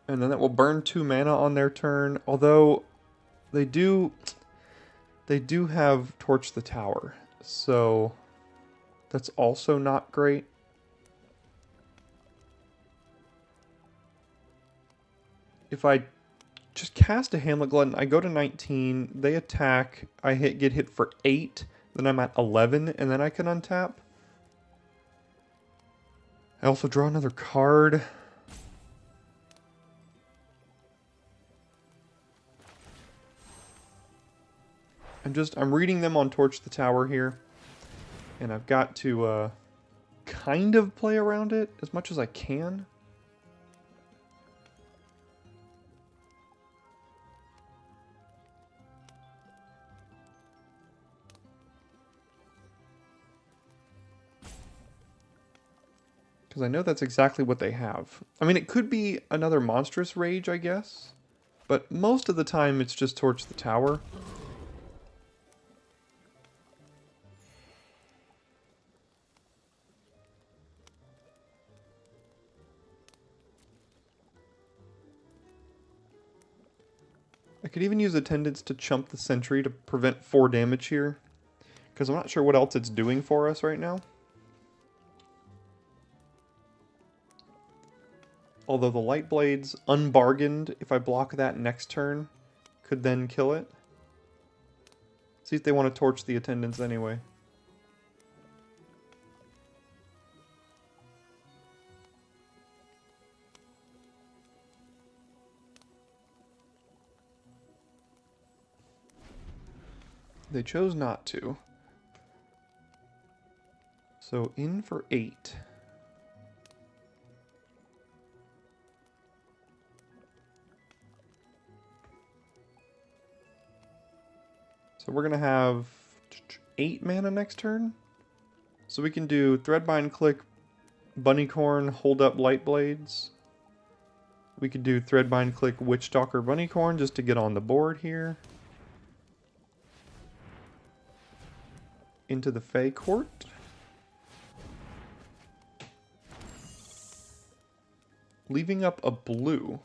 And then that will burn 2 mana on their turn, although they do have Torch the Tower, so that's also not great. If I just cast a Hamlet Glutton, I go to 19, they attack, I get hit for 8, then I'm at 11, and then I can untap. I also draw another card. I'm reading them on Torch the Tower here, and I've got to kind of play around it as much as I can. Because I know that's exactly what they have. I mean, it could be another Monstrous Rage, I guess, but most of the time it's just Torch the Tower. I could even use Attendants to chump the Sentry to prevent 4 damage here, because I'm not sure what else it's doing for us right now. Although the Light Blades, unbargained, if I block that next turn, could then kill it. See if they want to torch the Attendants anyway. They chose not to. So in for 8. So we're going to have 8 mana next turn. So we can do Threadbind Click, Bunnycorn, hold up Light Blades. We could do Threadbind Click, Witchstalker, Bunnycorn just to get on the board here. Into the Fey Court. Leaving up a blue.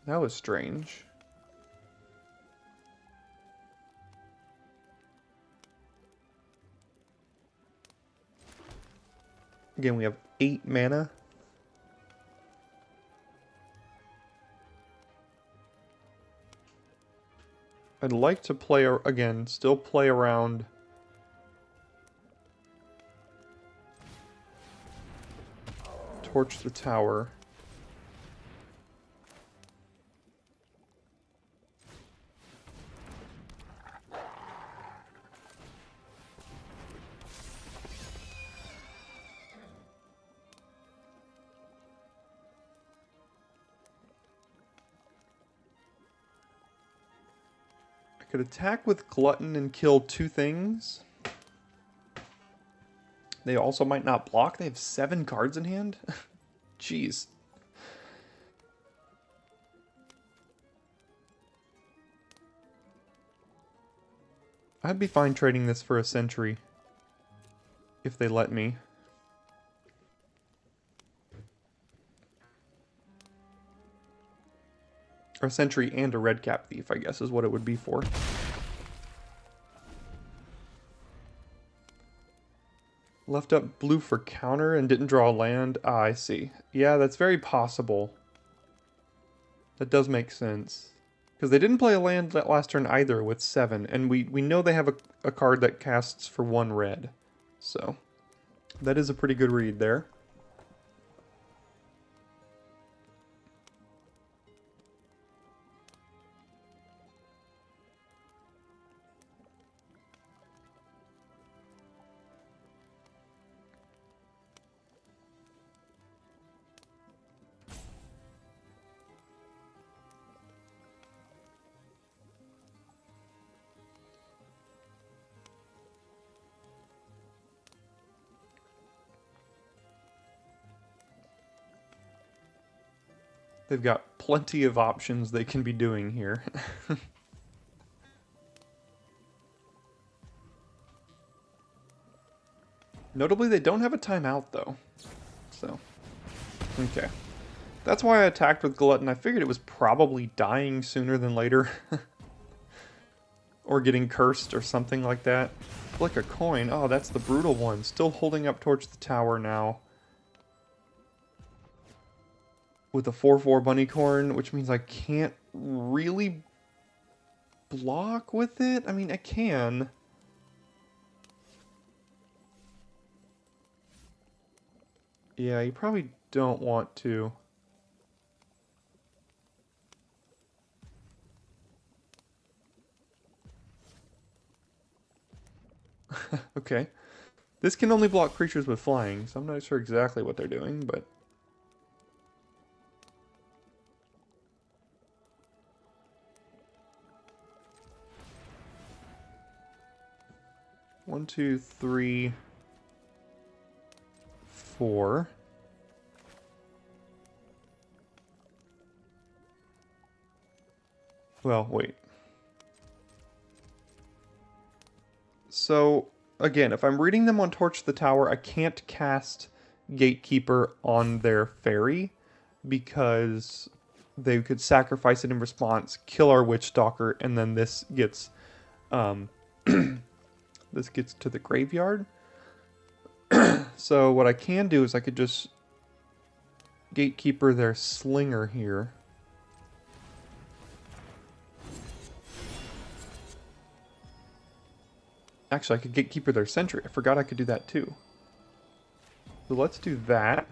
That was strange. Again, we have 8 mana. I'd like to play, again, still play around. Torch the tower. I could attack with Glutton and kill 2 things. They also might not block. They have 7 cards in hand. Jeez. I'd be fine trading this for a sentry. If they let me. Or a sentry and a red cap thief, I guess, is what it would be for. Left up blue for counter and didn't draw land. Ah, I see. Yeah, that's very possible. That does make sense. Because they didn't play a land that last turn either with 7. And we know they have a card that casts for 1 red. So, that is a pretty good read there. They've got plenty of options they can be doing here. Notably, they don't have a timeout, though. So, okay. That's why I attacked with Glutton. I figured it was probably dying sooner than later. Or getting cursed or something like that. Flick a coin. Oh, that's the brutal one. Still holding up towards the tower now. With a 4/4 Bunnycorn, which means I can't really block with it. I mean, I can. Yeah, you probably don't want to. Okay. This can only block creatures with flying, so I'm not sure exactly what they're doing, but... One, two, three, 4. Well, wait. So, again, if I'm reading them on Torch the Tower, I can't cast Gatekeeper on their fairy because they could sacrifice it in response, kill our Witch Stalker, and then this gets this gets to the graveyard. So what I can do is I could just Gatekeeper their Slinger here. Actually, I could Gatekeeper their Sentry. I forgot I could do that too. So let's do that.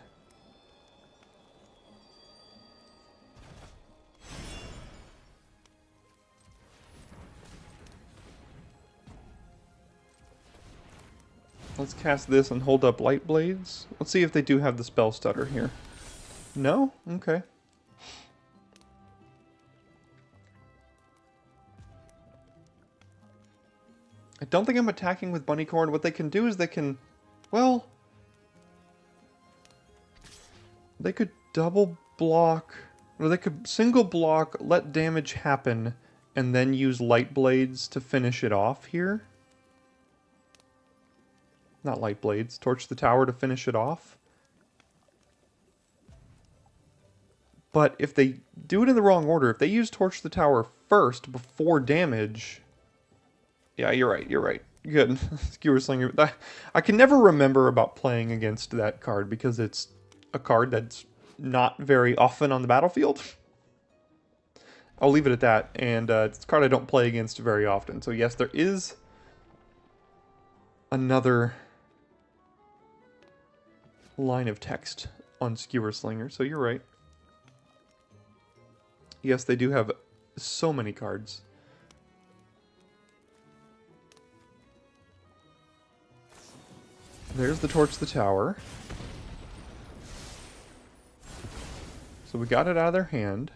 Let's cast this and hold up Light Blades. Let's see if they do have the Spell Stutter here. No? Okay. I don't think I'm attacking with Bunnycorn. What they can do is they can... Well... They could double block... Or they could single block, let damage happen, and then use Light Blades to finish it off here. Not Light Blades. Torch the Tower to finish it off. But if they do it in the wrong order, if they use Torch the Tower first before damage... Yeah, you're right, you're right. Good. Skewer Slinger. I can never remember about playing against that card because it's a card that's not very often on the battlefield. I'll leave it at that, and it's a card I don't play against very often. So yes, there is another line of text on Skewer Slinger, so you're right. Yes, they do have so many cards. There's the Torch the Tower. So we got it out of their hand.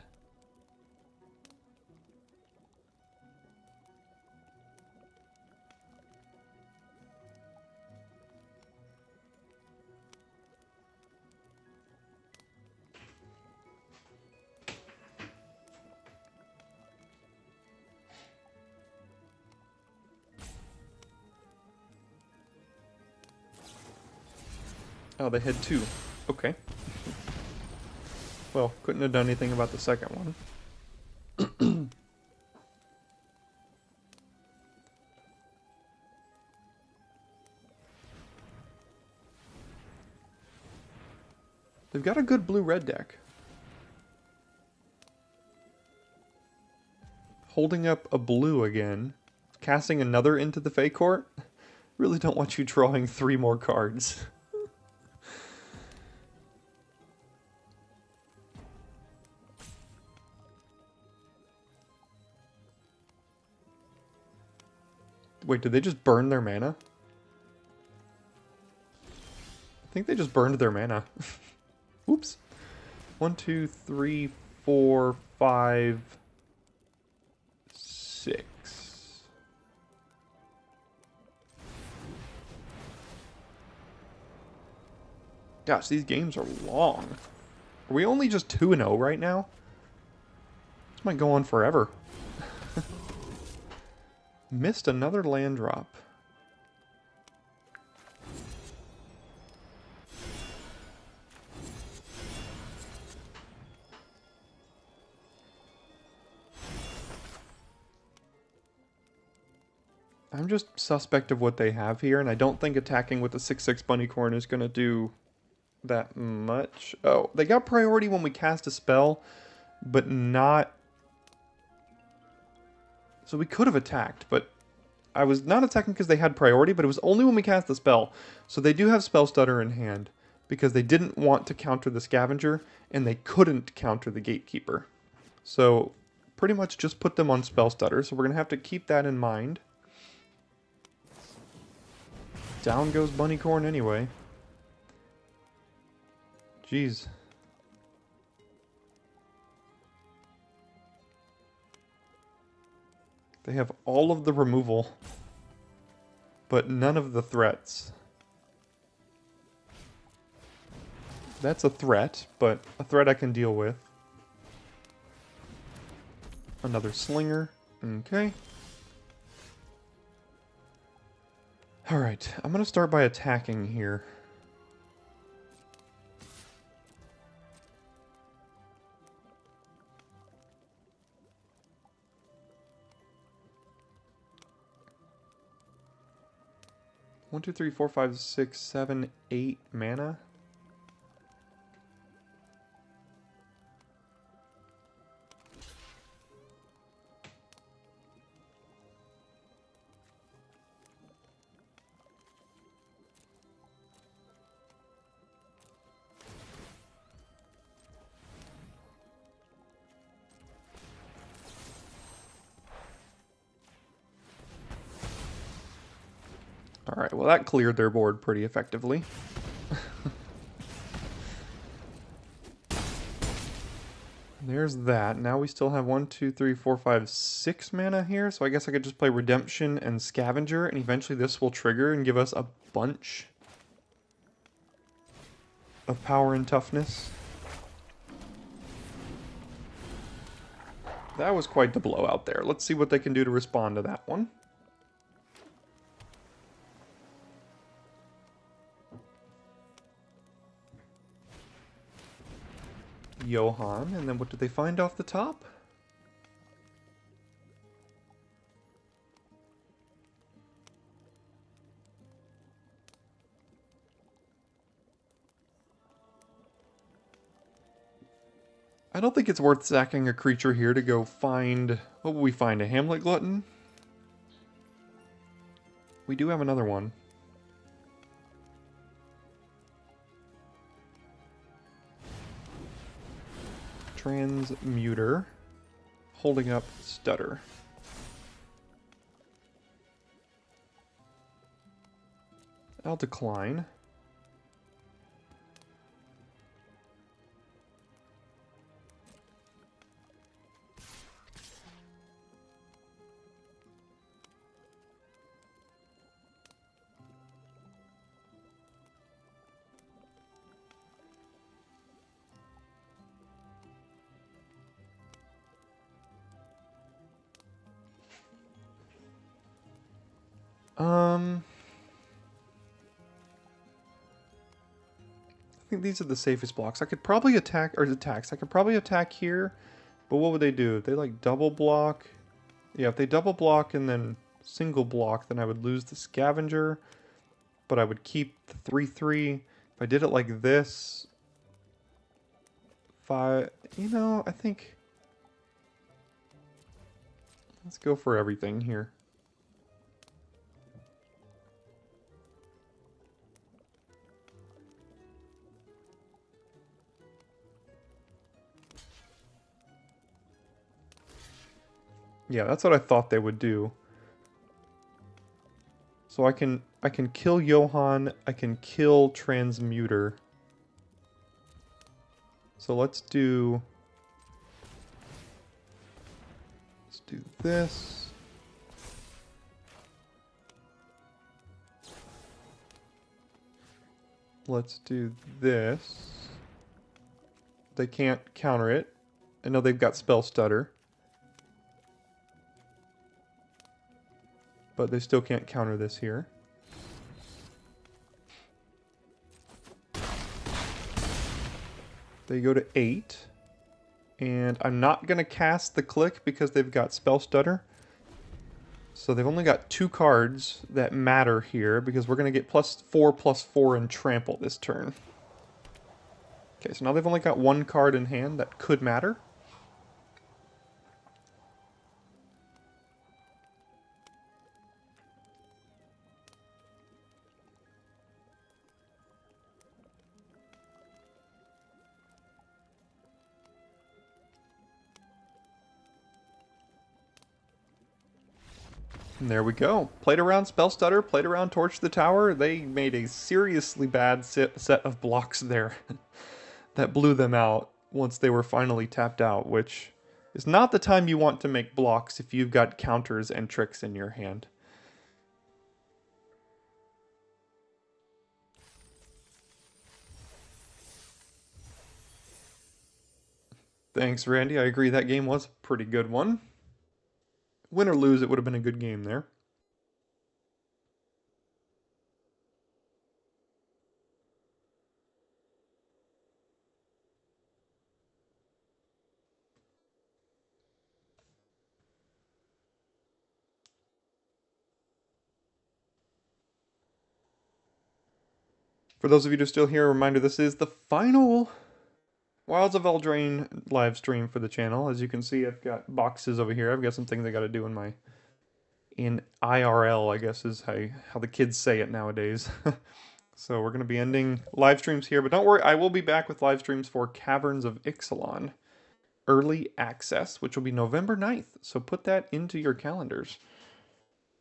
Oh, they had two. Okay. Well, couldn't have done anything about the second one. They've got a good blue-red deck. Holding up a blue again. Casting another into the Fey Court. Really don't want you drawing 3 more cards. Wait, did they just burn their mana? I think they just burned their mana. Oops. 1, 2, 3, 4, 5, 6. Gosh, these games are long. Are we only just 2-0 right now? This might go on forever. Missed another land drop. I'm just suspect of what they have here, and I don't think attacking with the 6/6 Bunnycorn is going to do that much. Oh, they got priority when we cast a spell, but not... So we could have attacked, but I was not attacking because they had priority, but it was only when we cast the spell. So they do have Spell Stutter in hand, because they didn't want to counter the Scavenger, and they couldn't counter the Gatekeeper. So pretty much just put them on Spell Stutter, so we're going to have to keep that in mind. Down goes Bunnycorn anyway. Jeez. They have all of the removal, but none of the threats. That's a threat, but a threat I can deal with. Another Slinger. Okay. Alright, I'm going to start by attacking here. One, two, three, four, five, 6, 7, 8 mana. Alright, well that cleared their board pretty effectively. There's that. Now we still have 1, 2, 3, 4, 5, 6 mana here, so I guess I could just play Redemption and Scavenger, and eventually this will trigger and give us a bunch of power and toughness. That was quite the blowout there. Let's see what they can do to respond to that one. Johann, and then what did they find off the top? I don't think it's worth sacking a creature here to go find... What will we find? A Hamlet Glutton? We do have another one. Transmuter. Holding up Stutter. I'll decline. think these are the safest blocks. I could probably attack, or attacks. I could probably attack here, but what would they do? If they like double block? Yeah, if they double block and then single block, then I would lose the scavenger, but I would keep the 3/3. If I did it like this, I think let's go for everything here. Yeah, that's what I thought they would do. So I can kill Johann, I can kill Transmuter. So let's do this. Let's do this. They can't counter it. I know they've got Spell Stutter. But they still can't counter this here. They go to 8. And I'm not going to cast the Click because they've got Spell Stutter. So they've only got 2 cards that matter here because we're going to get +4/+4 and Trample this turn. Okay, so now they've only got 1 card in hand that could matter. And there we go. Played around Spell Stutter, played around Torch the Tower. They made a seriously bad set of blocks there that blew them out once they were finally tapped out, which is not the time you want to make blocks if you've got counters and tricks in your hand. Thanks, Randy. I agree that game was a pretty good one. Win or lose, it would have been a good game there. For those of you who are still here, a reminder, this is the final Wilds of Eldraine live stream for the channel. As you can see, I've got boxes over here. I've got some things I got to do in IRL, I guess is how the kids say it nowadays. So we're going to be ending live streams here, but don't worry, I will be back with live streams for Caverns of Ixalan Early Access, which will be November 9th. So put that into your calendars.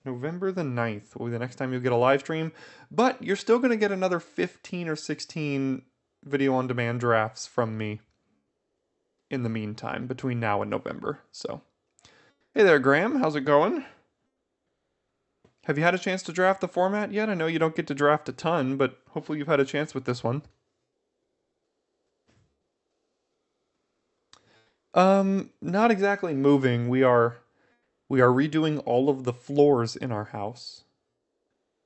November the 9th will be the next time you'll get a live stream, but you're still going to get another 15 or 16 video on demand drafts from me in the meantime between now and November. So, hey there, Graham. How's it going? Have you had a chance to draft the format yet? I know you don't get to draft a ton, but hopefully you've had a chance with this one. Not exactly moving. We are redoing all of the floors in our house.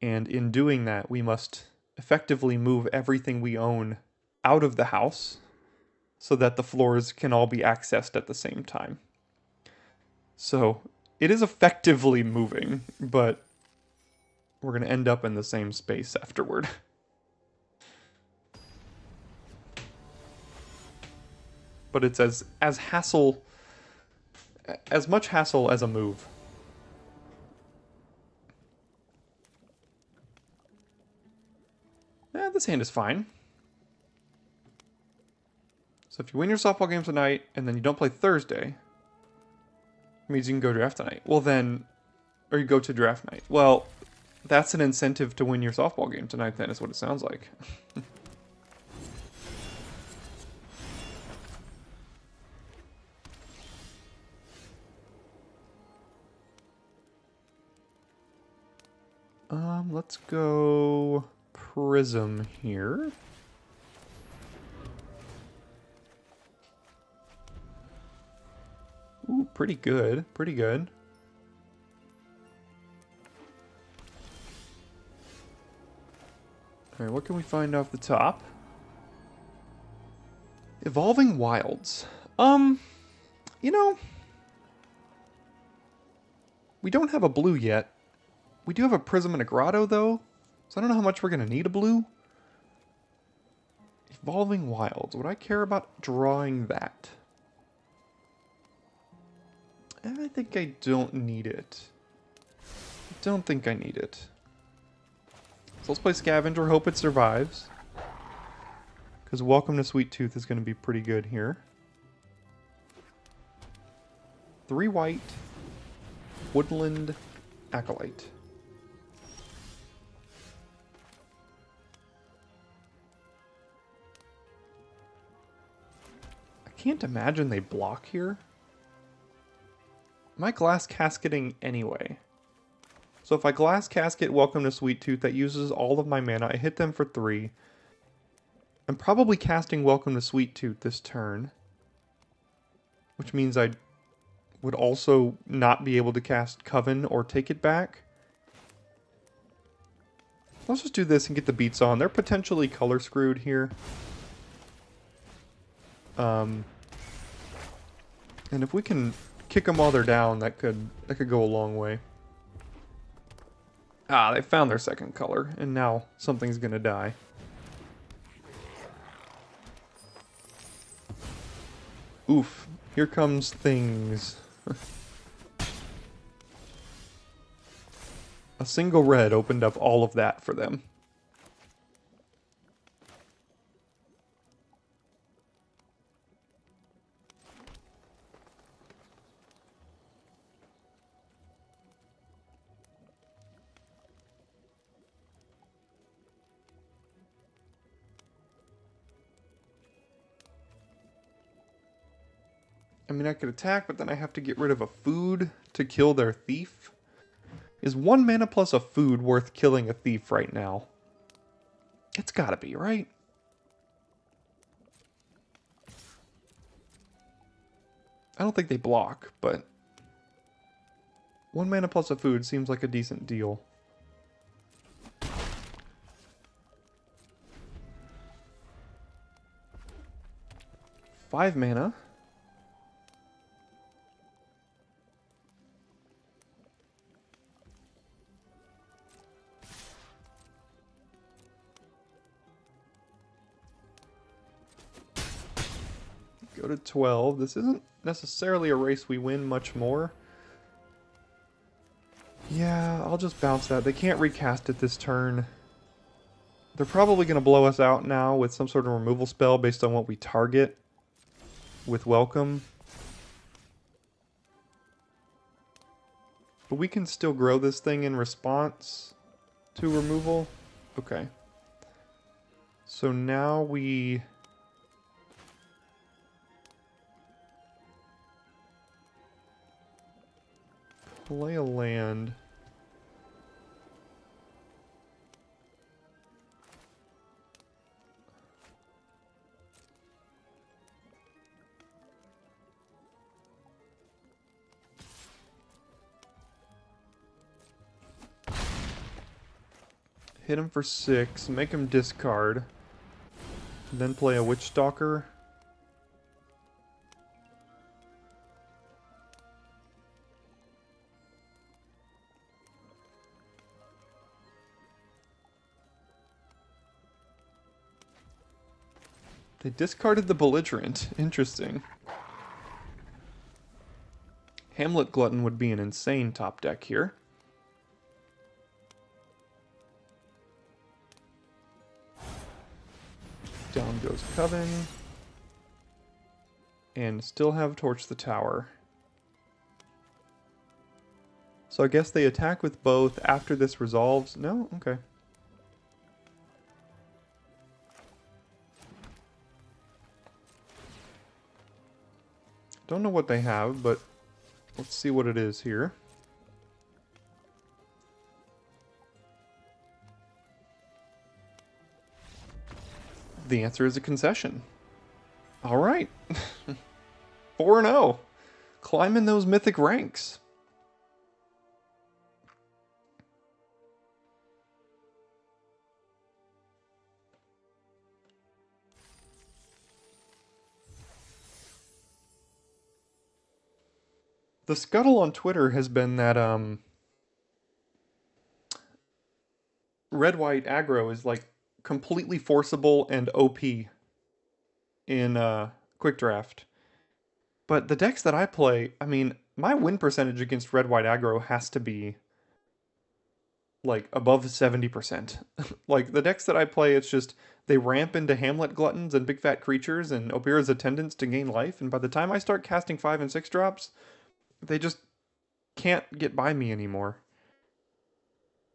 And in doing that, we must effectively move everything we own out of the house so that the floors can all be accessed at the same time. So it is effectively moving, but we're going to end up in the same space afterward. But it's as much hassle as a move. This hand is fine. So if you win your softball game tonight and then you don't play Thursday, it means you can go draft tonight. Well then, or you go to draft night. Well, that's an incentive to win your softball game tonight then, is what it sounds like. Let's go Prism here. Ooh, pretty good, pretty good. Alright, what can we find off the top? Evolving Wilds. You know, we don't have a blue yet. We do have a Prism and a Grotto, though, so I don't know how much we're going to need a blue. Evolving Wilds. Would I care about drawing that? I think I don't need it. I don't think I need it. So let's play Scavenger, hope it survives. Because Welcome to Sweet Tooth is going to be pretty good here. 3 white, Woodland, Acolyte. I can't imagine they block here. My glass casketing anyway. So if I glass casket Welcome to Sweet Tooth, that uses all of my mana. I hit them for 3. I'm probably casting Welcome to Sweet Tooth this turn. Which means I would also not be able to cast Coven or take it back. Let's just do this and get the beats on. They're potentially color screwed here. And if we can kick them while they're down, that could go a long way. Ah, they found their second color, and now something's gonna die. Oof, here comes things. A single red opened up all of that for them. I mean, I could attack, but then I have to get rid of a food to kill their thief. Is 1 mana plus a food worth killing a thief right now? It's gotta be, right? I don't think they block, but 1 mana plus a food seems like a decent deal. Five mana. Go to 12. This isn't necessarily a race we win much more. Yeah, I'll just bounce that. They can't recast it this turn. They're probably going to blow us out now with some sort of removal spell based on what we target with Welcome. But we can still grow this thing in response to removal. Okay. So now we... play a land. Hit him for 6, make him discard, then play a Witch Stalker. They discarded the Belligerent. Interesting. Hamlet Glutton would be an insane top deck here. Down goes Coven. And still have Torch the Tower. So I guess they attack with both after this resolves. No? Okay. Don't know what they have, but let's see what it is here. The answer is a concession. All right. 4-0. Climbing those mythic ranks. The scuttle on Twitter has been that red-white aggro is like completely forcible and OP in quick draft. But the decks that I play, I mean, my win percentage against red-white aggro has to be like above 70%. Like the decks that I play, it's just they ramp into Hamlet Gluttons and Big Fat Creatures and Opera's Attendants to gain life, and by the time I start casting 5 and 6 drops, they just can't get by me anymore.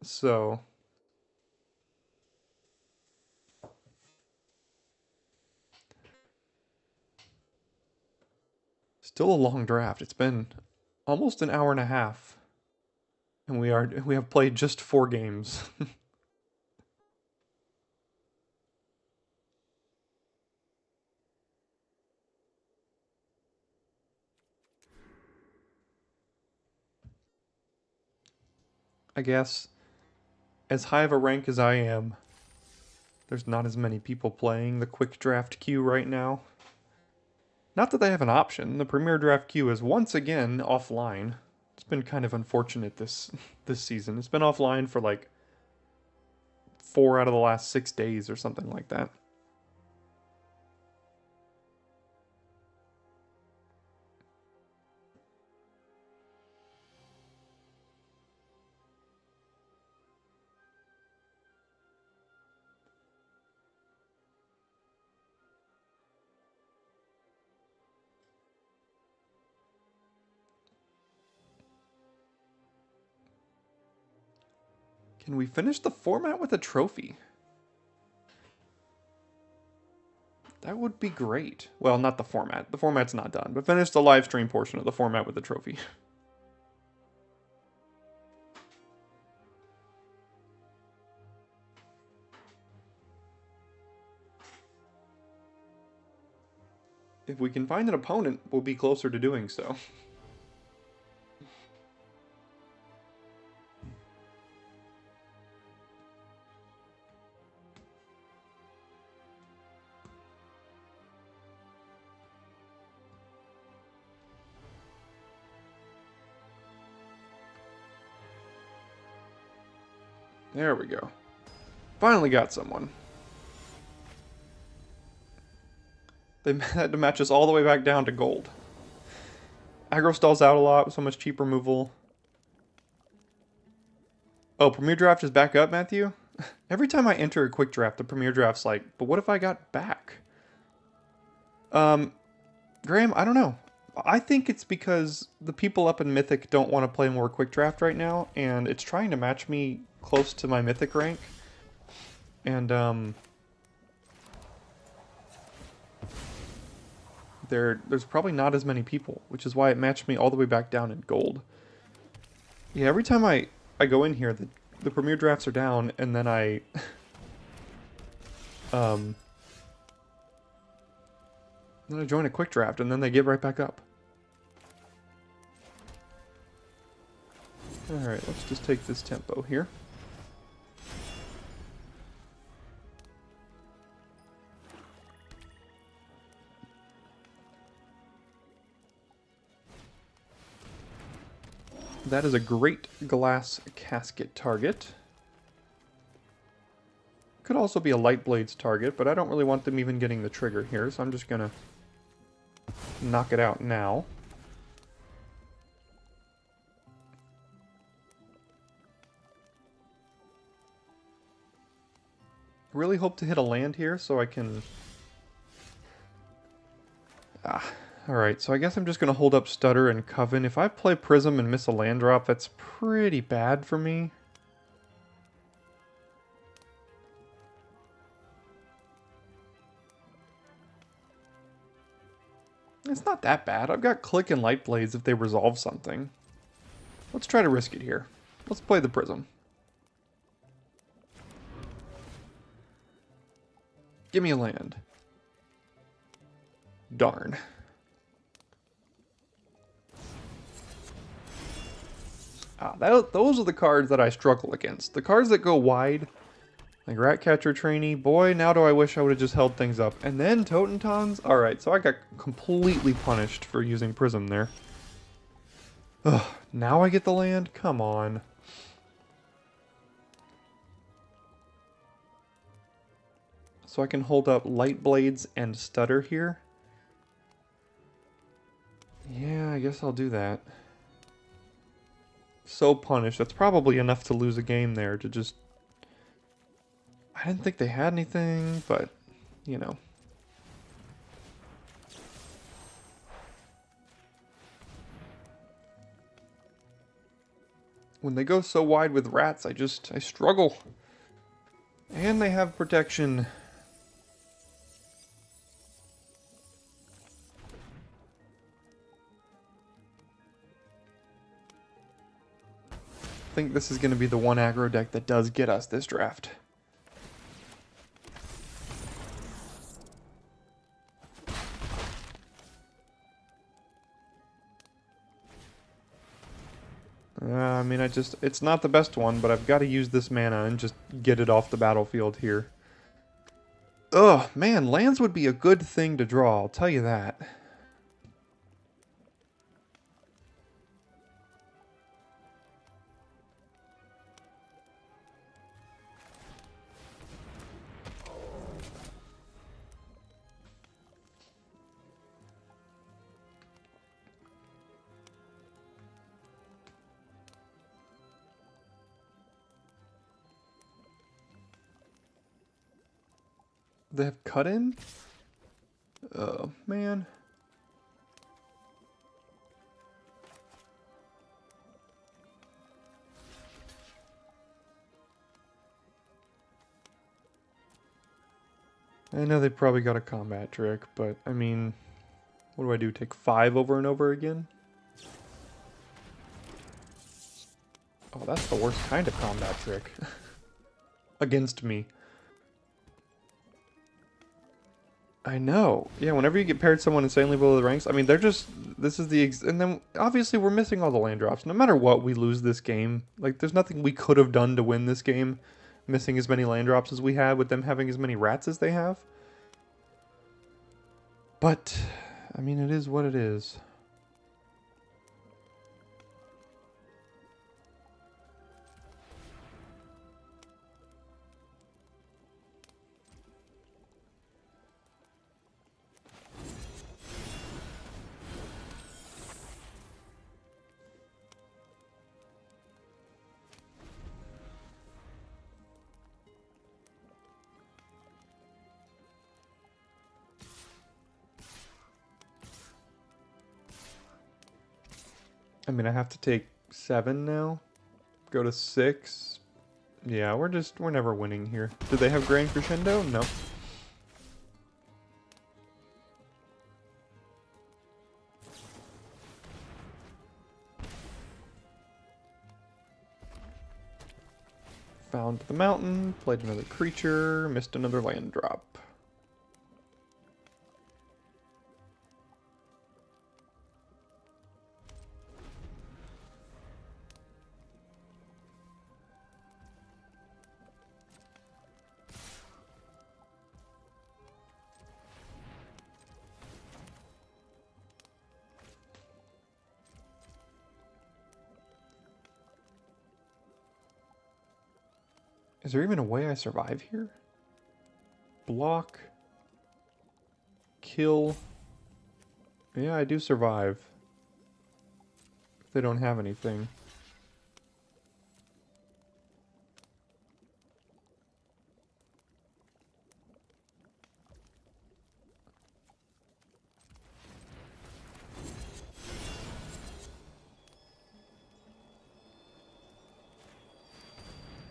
So still a long draft. It's been almost an hour and a half. And we have played just 4 games. I guess as high of a rank as I am, there's not as many people playing the quick draft queue right now. Not that they have an option. The Premier Draft queue is once again offline. It's been kind of unfortunate this season. It's been offline for like 4 out of the last 6 days or something like that. Can we finish the format with a trophy? That would be great. Well, not the format. The format's not done, but finish the live stream portion of the format with a trophy. If we can find an opponent, we'll be closer to doing so. There we go. Finally got someone. They had to match us all the way back down to gold. Aggro stalls out a lot with so much cheap removal. Oh, Premier Draft is back up, Matthew? Every time I enter a quick draft, the Premier Draft's like, but what if I got back? Graham, I don't know. I think it's because the people up in Mythic don't want to play more quick draft right now, and it's trying to match me close to my Mythic rank. And, there's probably not as many people, which is why it matched me all the way back down in gold. Yeah, every time I go in here, the Premier Drafts are down, and then I... then I join a quick draft, and then they get right back up. Alright, let's just take this tempo here. That is a great glass casket target. Could also be a light blades target, but I don't really want them even getting the trigger here, so I'm just gonna knock it out now. Really hope to hit a land here so I can... Alright, so I guess I'm just going to hold up Stutter and Coven. If I play Prism and miss a land drop, that's pretty bad for me. It's not that bad. I've got Click and Light Blades if they resolve something. Let's try to risk it here. Let's play the Prism. Give me a land. Darn. Those are the cards that I struggle against. The cards that go wide, like Ratcatcher Trainee, boy, now do I wish I would have just held things up. And then Totentons? Alright, so I got completely punished for using Prism there. Ugh, now I get the land? Come on. So I can hold up Light Blades and Stutter here? Yeah, I guess I'll do that. So punished. That's probably enough to lose a game there to just... I didn't think they had anything, but, you know. When they go so wide with rats, I struggle. And they have protection. I think this is going to be the one aggro deck that does get us this draft. I mean, it's not the best one, but I've got to use this mana and just get it off the battlefield here. Ugh, man, lands would be a good thing to draw, I'll tell you that. They have cut in? Oh, man. I know they probably got a combat trick, but I mean, what do? Take 5 over and over again? Oh, that's the worst kind of combat trick. Against me. I know. Yeah, whenever you get paired someone insanely below the ranks, I mean, they're just... This is the... And then, obviously, we're missing all the land drops. No matter what, we lose this game. Like, there's nothing we could have done to win this game, missing as many land drops as we had, with them having as many rats as they have. But, I mean, it is what it is. I mean, I have to take 7 now. Go to 6. Yeah, we're never winning here. Do they have Grand Crescendo? No. Found the mountain, played another creature, missed another land drop. Is there even a way I survive here? Block. Kill. Yeah, I do survive. If they don't have anything.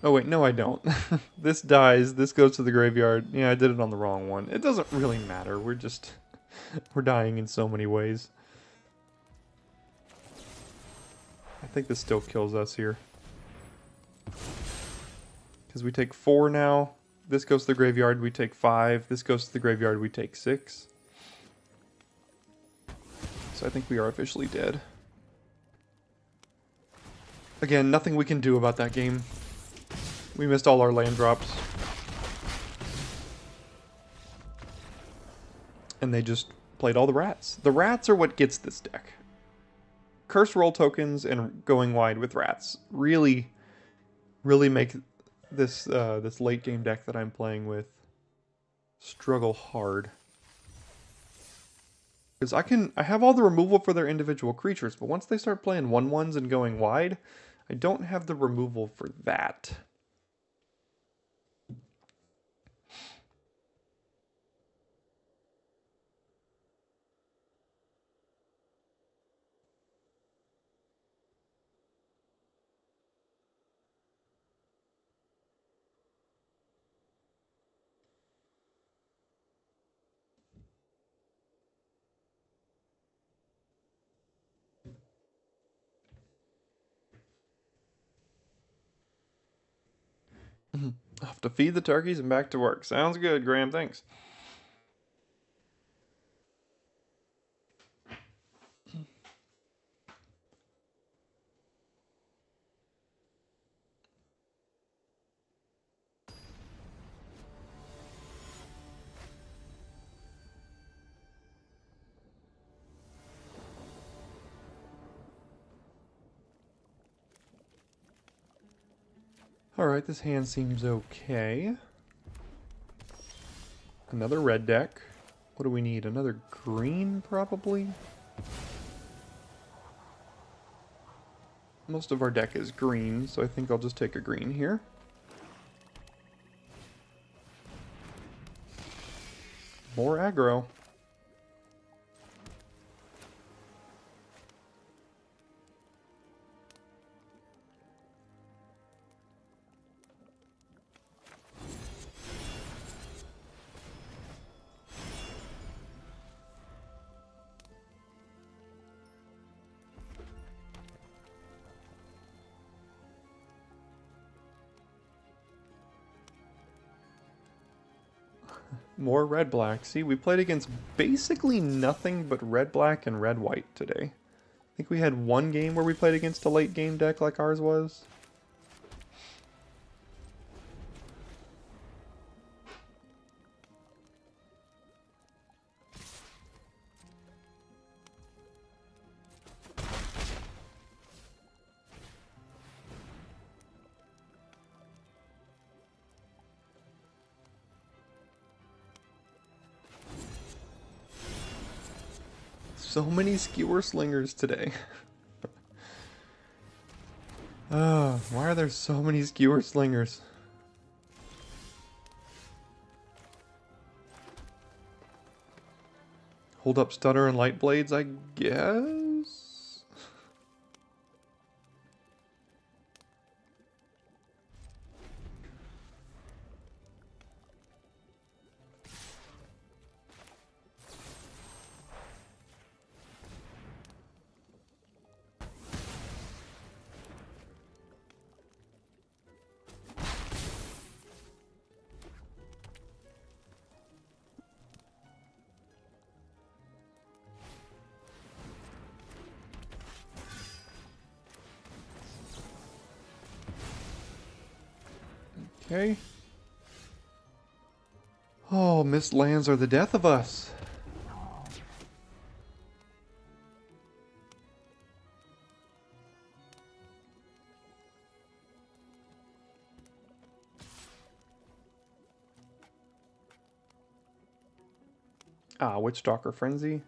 Oh wait, no I don't. This dies, this goes to the graveyard. Yeah, I did it on the wrong one. It doesn't really matter, we're just... we're dying in so many ways. I think this still kills us here. Because we take 4 now. This goes to the graveyard, we take 5. This goes to the graveyard, we take 6. So I think we are officially dead. Again, nothing we can do about that game. We missed all our land drops. And they just played all the rats. The rats are what gets this deck. curse roll tokens and going wide with rats really make this this late game deck that I'm playing with struggle hard. Because I have all the removal for their individual creatures, but once they start playing 1/1s and going wide, I don't have the removal for that. Off to feed the turkeys and back to work. Sounds good, Graham. Thanks. Alright, this hand seems okay. Another red deck. What do we need? Another green, probably? Most of our deck is green, so I think I'll just take a green here. More aggro. More red-black. See, we played against basically nothing but red-black and red-white today. I think we had one game where we played against a late-game deck like ours was. So many skewer slingers today. Why are there so many skewer slingers? Hold up stutter and light blades, I guess? Okay. Oh, missed lands are the death of us. Ah, Witchstalker Frenzy.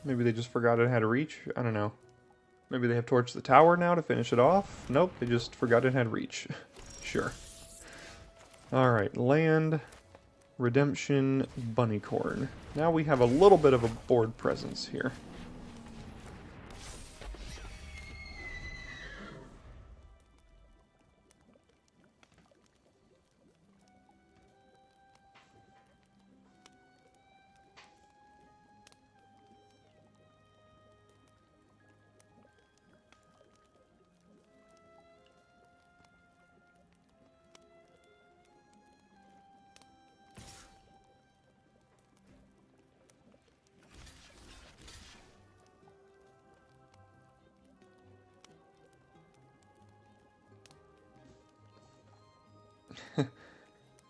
Maybe they just forgot it had reach? I don't know. Maybe they have Torch the Tower now to finish it off? Nope, they just forgot it had reach. Sure. Alright, land, redemption, bunnycorn. Now we have a little bit of a board presence here.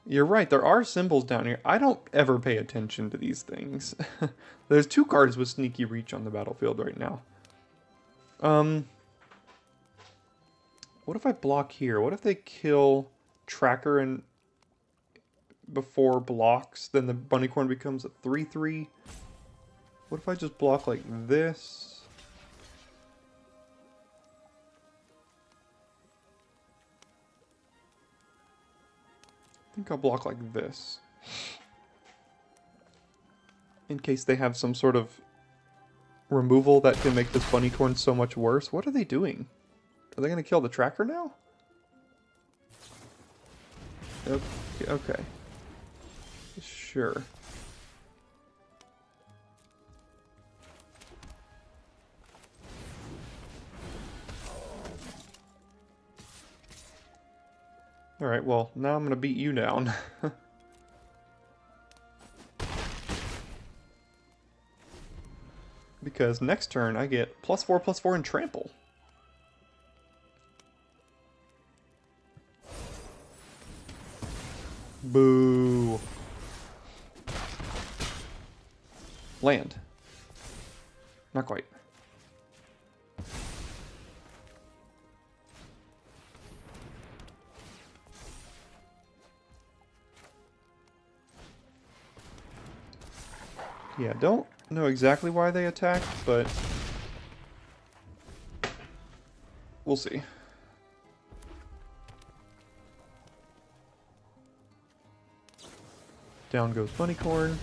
You're right, there are symbols down here. I don't ever pay attention to these things. There's 2 cards with Sneaky Reach on the battlefield right now. What if I block here? What if they kill Tracker and before blocks, then the Bunnycorn becomes a 3/3? What if I just block like this? I think I'll block like this. In case they have some sort of removal that can make this Bunnycorn so much worse. What are they doing? Are they going to kill the Tracker now? Okay. Sure. Alright, well, now I'm going to beat you down. Because next turn I get +4/+4 and trample. Boo. Land. Not quite. Yeah, don't know exactly why they attacked, but we'll see. Down goes Bunnycorn.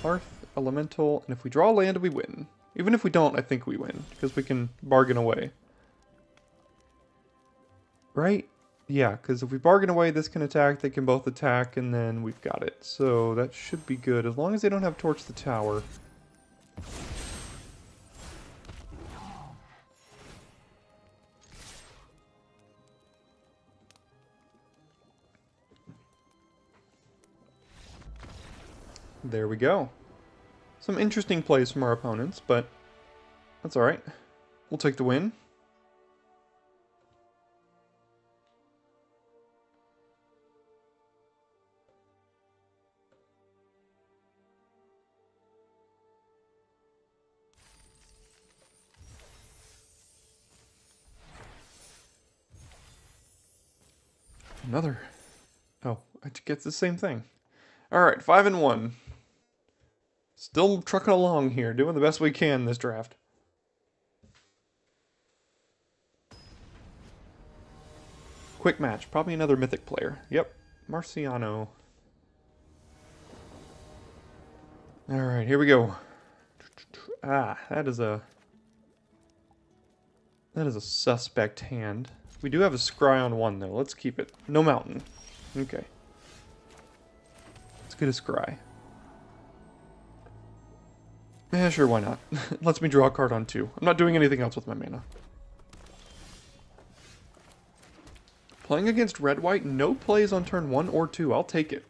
Hearth, Elemental, and if we draw land, we win. Even if we don't, I think we win, because we can bargain away. Right? Yeah, because if we bargain away, this can attack, they can both attack, and then we've got it. So that should be good, as long as they don't have Torch the Tower. There we go. Some interesting plays from our opponents, but that's alright. We'll take the win. Another. Oh, it gets the same thing. Alright, 5-1. Still trucking along here, doing the best we can this draft. Quick match, probably another Mythic player. Yep, Marciano. Alright, here we go. Ah, that is a suspect hand. We do have a Scry on 1 though, let's keep it. No mountain. Okay. Let's get a Scry. Yeah, sure, why not? Lets me draw a card on 2. I'm not doing anything else with my mana. Playing against red-white, no plays on turn 1 or 2. I'll take it.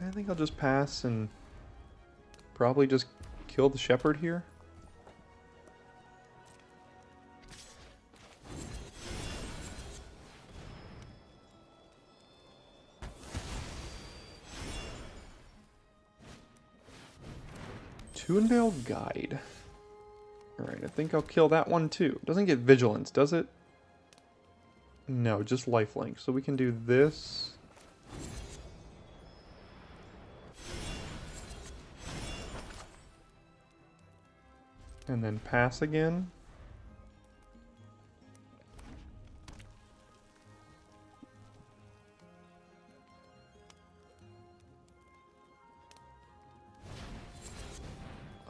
I think I'll just pass and probably just kill the shepherd here. Toonvale Guide. Alright, I think I'll kill that one too. Doesn't get vigilance, does it? No, just lifelink. So we can do this. And then pass again.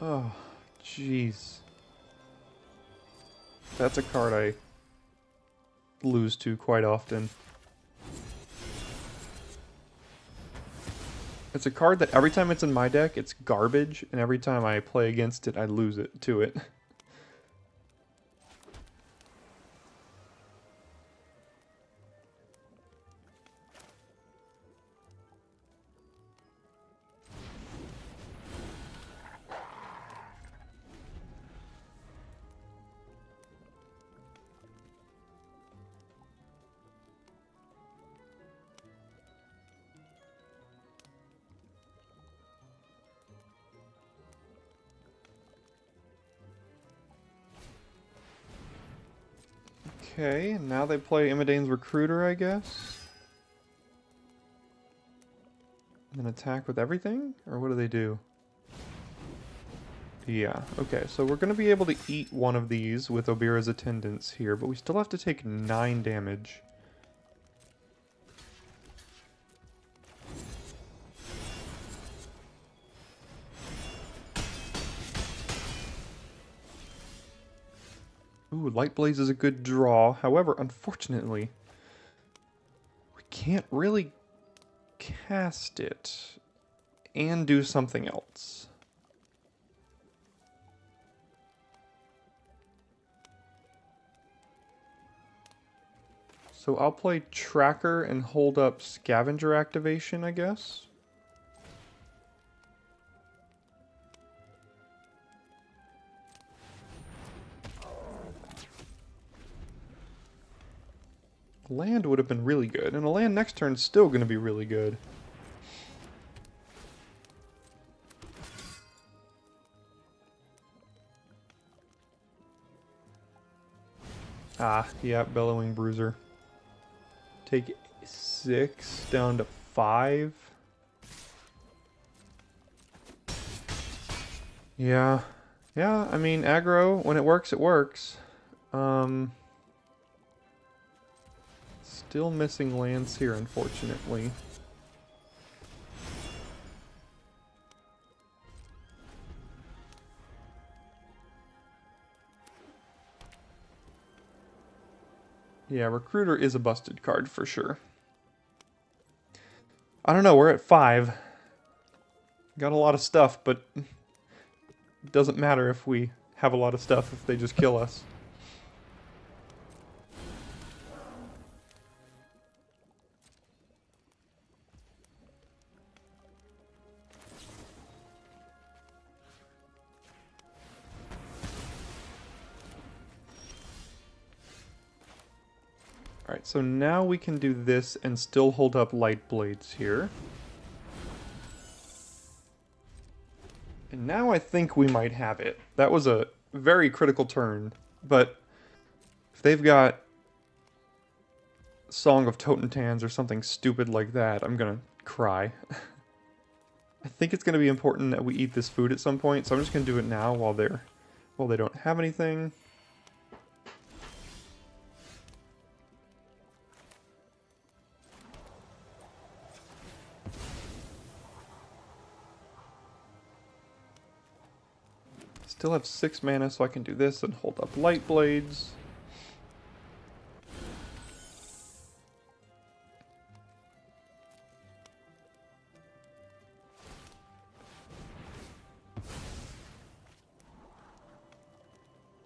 Oh, jeez. That's a card I lose to quite often. It's a card that every time it's in my deck, it's garbage, and every time I play against it, I lose it to it. Okay, now they play Imidane's Recruiter, I guess. And attack with everything? Or what do they do? Yeah, okay, so we're going to be able to eat one of these with Obira's Attendants here, but we still have to take 9 damage. Ooh, Light Blaze is a good draw. However, unfortunately, we can't really cast it and do something else. So I'll play Tracker and hold up Scavenger activation, I guess. Land would have been really good, and a land next turn is still going to be really good. Ah, yeah, Bellowing Bruiser. Take 6 down to 5. Yeah. Yeah, I mean, aggro, when it works, it works. Still missing lands here, unfortunately. Yeah, Recruiter is a busted card for sure. I don't know, we're at 5. Got a lot of stuff, but it doesn't matter if we have a lot of stuff if they just kill us. Alright, so now we can do this and still hold up Light Blades here. And now I think we might have it. That was a very critical turn, but if they've got Song of Totentans or something stupid like that, I'm gonna cry. I think it's gonna be important that we eat this food at some point, so I'm just gonna do it now while they don't have anything. Still have 6 mana, so I can do this and hold up Light Blades.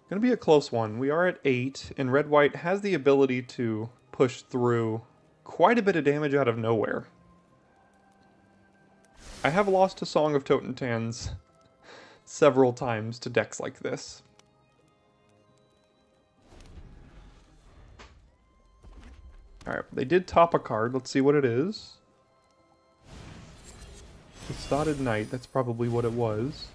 Gonna be a close one. We are at 8, and Red-White has the ability to push through quite a bit of damage out of nowhere. I have lost to Song of Totentans several times to decks like this. Alright, they did top a card. Let's see what it is. Besotted Knight, that's probably what it was.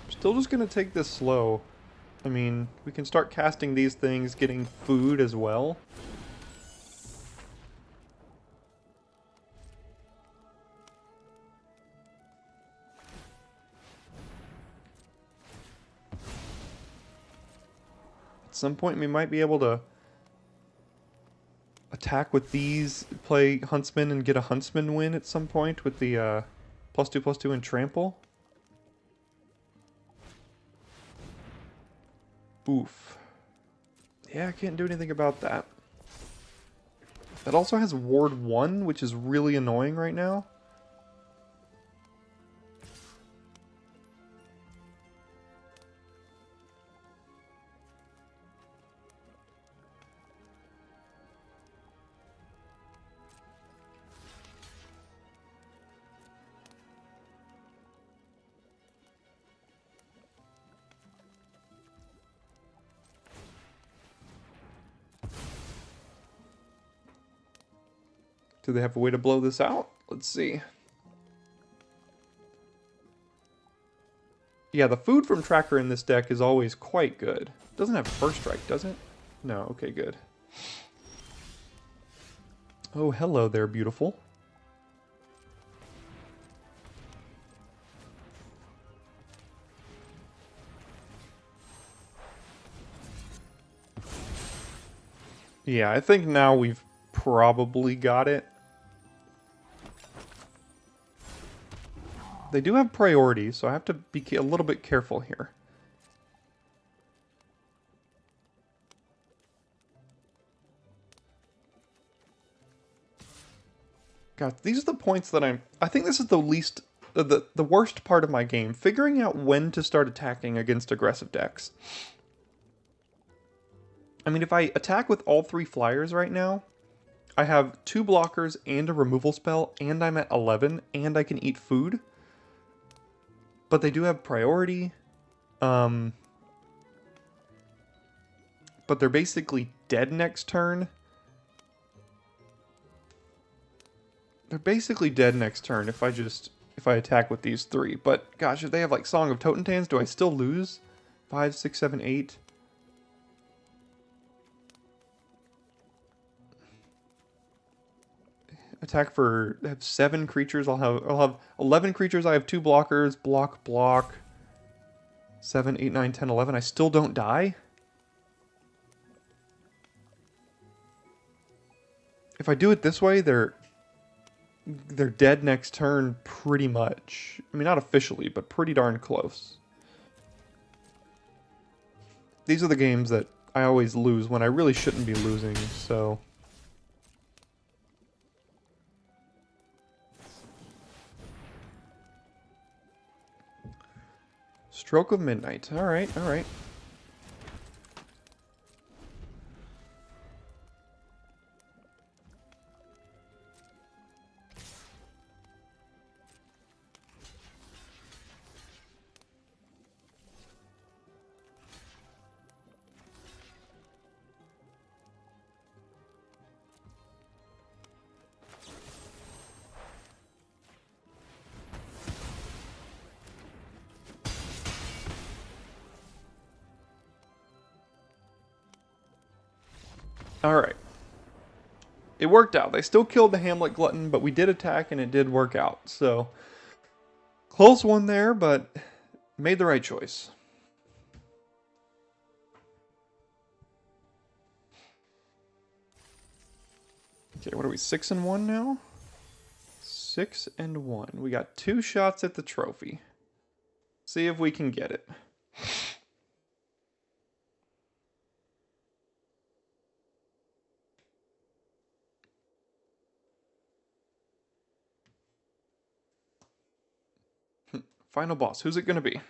Still just gonna take this slow. I mean, we can start casting these things, getting food as well. At some point we might be able to attack with these, play Huntsman, and get a Huntsman win at some point with the +2/+2 and Trample. Oof. Yeah, I can't do anything about that. That also has Ward 1, which is really annoying right now. Do they have a way to blow this out? Let's see. Yeah, the food from Tracker in this deck is always quite good. Doesn't have First Strike, does it? No, okay, good. Oh, hello there, beautiful. Yeah, I think now we've probably got it. They do have priority, so I have to be a little bit careful here. God, these are the points that I think this is the least, the worst part of my game. Figuring out when to start attacking against aggressive decks. I mean, if I attack with all 3 flyers right now, I have 2 blockers and a removal spell, and I'm at 11, and I can eat food. But they do have priority. But they're basically dead next turn. They're basically dead next turn if I attack with these 3. But gosh, if they have like Song of Totentans, do I still lose? 5, 6, 7, 8. Attack for I have 7 creatures. I'll have 11 creatures. I have 2 blockers. Block. 7, 8, 9, 10, 11. I still don't die. If I do it this way, they're dead next turn pretty much. I mean, not officially, but pretty darn close. These are the games that I always lose when I really shouldn't be losing, so... Stroke of Midnight. Alright, alright. Alright. It worked out. They still killed the Hamlet Glutton, but we did attack and it did work out. So, close one there, but made the right choice. Okay, what are we, 6-1 now? 6-1. We got 2 shots at the trophy. See if we can get it. Final boss. Who's it going to be?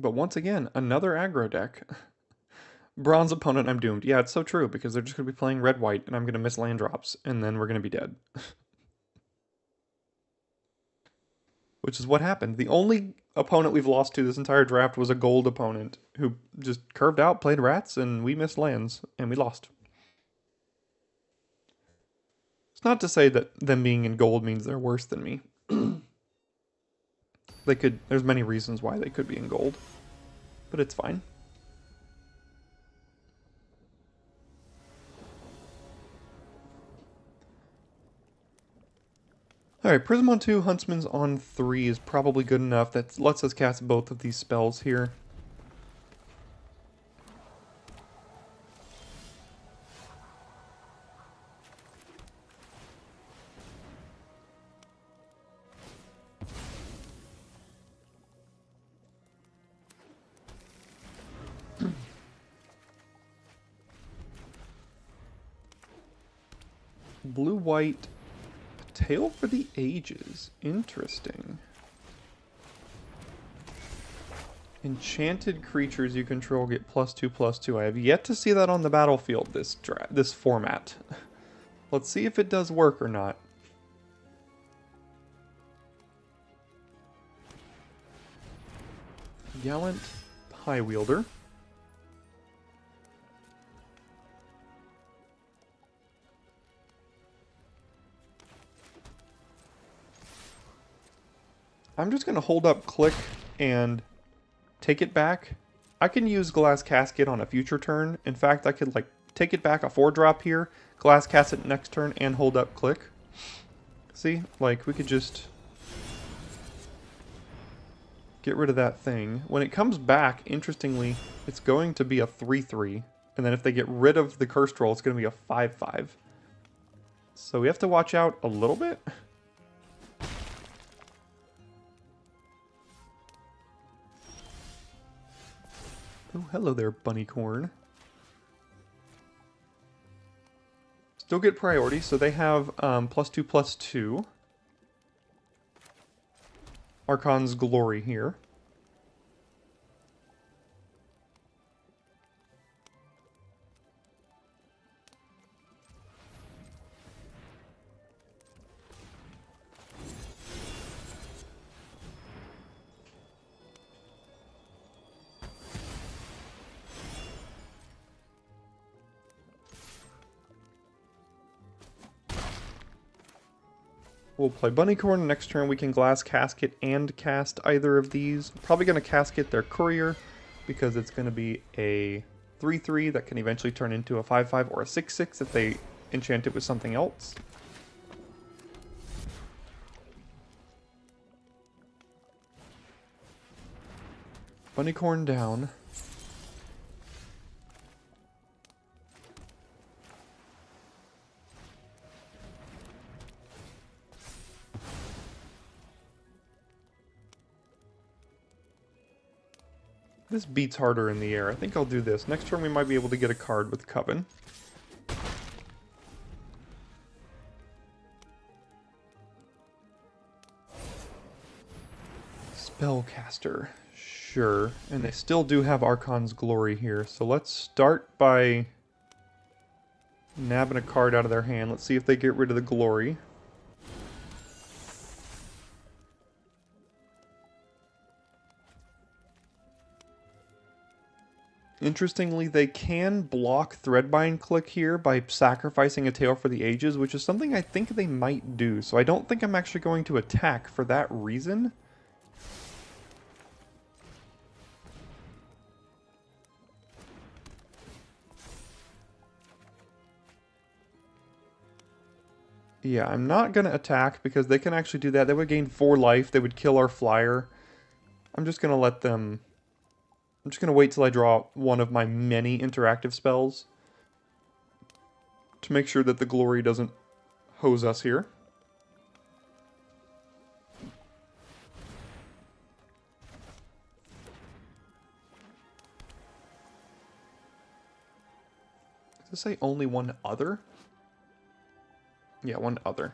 But once again, another aggro deck. Bronze opponent, I'm doomed. Yeah, it's so true, because they're just going to be playing red-white, and I'm going to miss land drops, and then we're going to be dead. Which is what happened. The only opponent we've lost to this entire draft was a gold opponent who just curved out, played rats, and we missed lands, and we lost. It's not to say that them being in gold means they're worse than me. There's many reasons why they could be in gold, but it's fine. Alright, Prism on 2, Huntsman's on 3 is probably good enough. That lets us cast both of these spells here. Blue-white, Tale for the Ages. Interesting. Enchanted creatures you control get +2/+2. I have yet to see that on the battlefield this format. Let's see if it does work or not. Gallant High Wielder. I'm just going to hold up click and take it back. I can use Glass Casket on a future turn. In fact, I could like take it back a 4-drop here, Glass Casket next turn, and hold up click. See? Like, we could just get rid of that thing. When it comes back, interestingly, it's going to be a 3/3. And then if they get rid of the Cursed Roll, it's going to be a 5/5. So we have to watch out a little bit. Oh, hello there, Bunnycorn. Still get priority, so they have +2/+2. Archon's Glory here. We'll play Bunnycorn. Next turn we can Glass Casket and cast either of these. Probably going to Casket their Courier because it's going to be a 3/3 that can eventually turn into a 5/5 or a 6/6 if they enchant it with something else. Bunnycorn down. This beats harder in the air. I think I'll do this. Next turn we might be able to get a card with Coven. Spellcaster. Sure. And they still do have Archon's Glory here. So let's start by nabbing a card out of their hand. Let's see if they get rid of the Glory. Interestingly, they can block Threadbind Click here by sacrificing a Tale for the Ages, which is something I think they might do. So I don't think I'm actually going to attack for that reason. Yeah, I'm not going to attack because they can actually do that. They would gain 4 life. They would kill our flyer. I'm just going to let them... I'm just going to wait till I draw one of my many interactive spells to make sure that the Glory doesn't hose us here. Does it say only one other? Yeah, one other.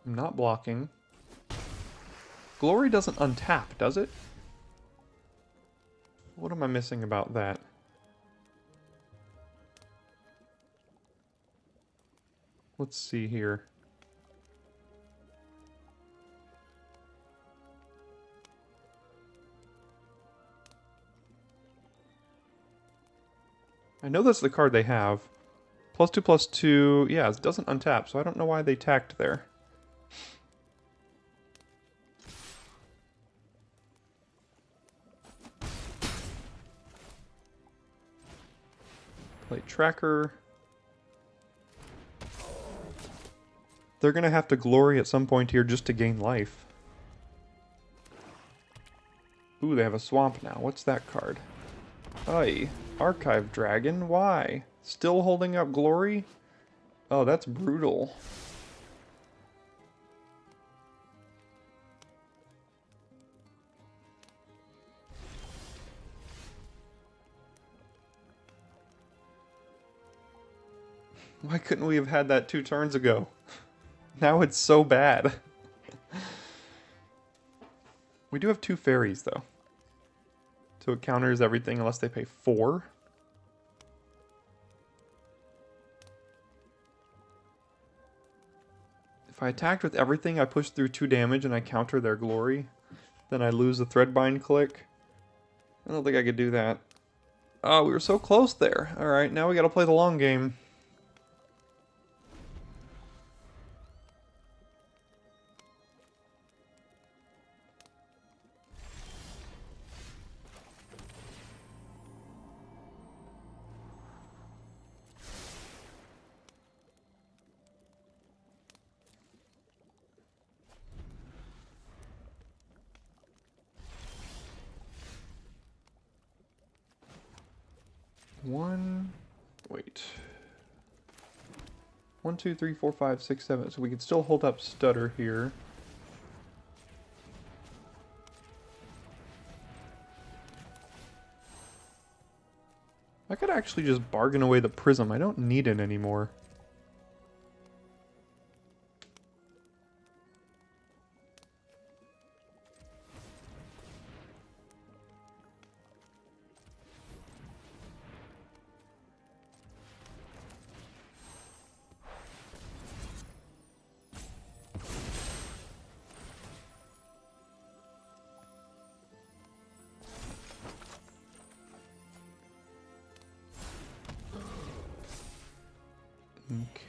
I'm not blocking. Glory doesn't untap, does it? What am I missing about that? Let's see here. I know that's the card they have. +2/+2, yeah, it doesn't untap, so I don't know why they tacked there. Play Tracker. They're gonna have to Glory at some point here just to gain life. Ooh, they have a Swamp now. What's that card? Aye. Archive Dragon, why? Still holding up Glory? Oh, that's brutal. Why couldn't we have had that 2 turns ago? Now it's so bad. We do have 2 fairies, though. So it counters everything unless they pay 4. If I attacked with everything, I push through 2 damage and I counter their Glory. Then I lose the Threadbind click. I don't think I could do that. Oh, we were so close there. Alright, now we gotta play the long game. Wait. 1, 2, 3, 4, 5, 6, 7. So we can still hold up Stutter here. I could actually just bargain away the Prism. I don't need it anymore.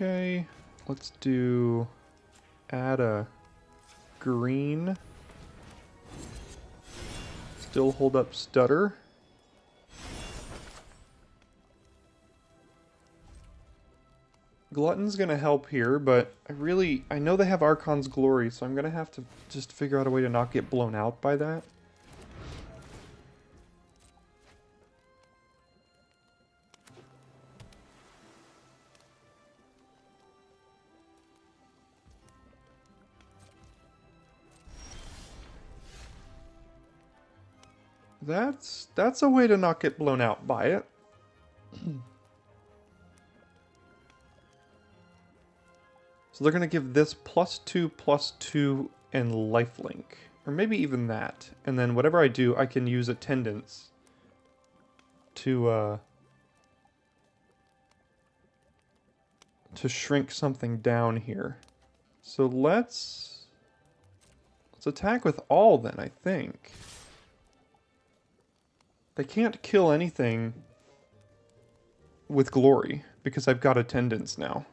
Okay, let's add a green. Still hold up Stutter. Glutton's gonna help here, but I know they have Archon's Glory, so I'm gonna have to just figure out a way to not get blown out by that. That's a way to not get blown out by it. So they're going to give this +2/+2 and lifelink. Or maybe even that. And then whatever I do, I can use Attendance to shrink something down here. So let's attack with all then, I think. They can't kill anything with Glory, because I've got Attendance now.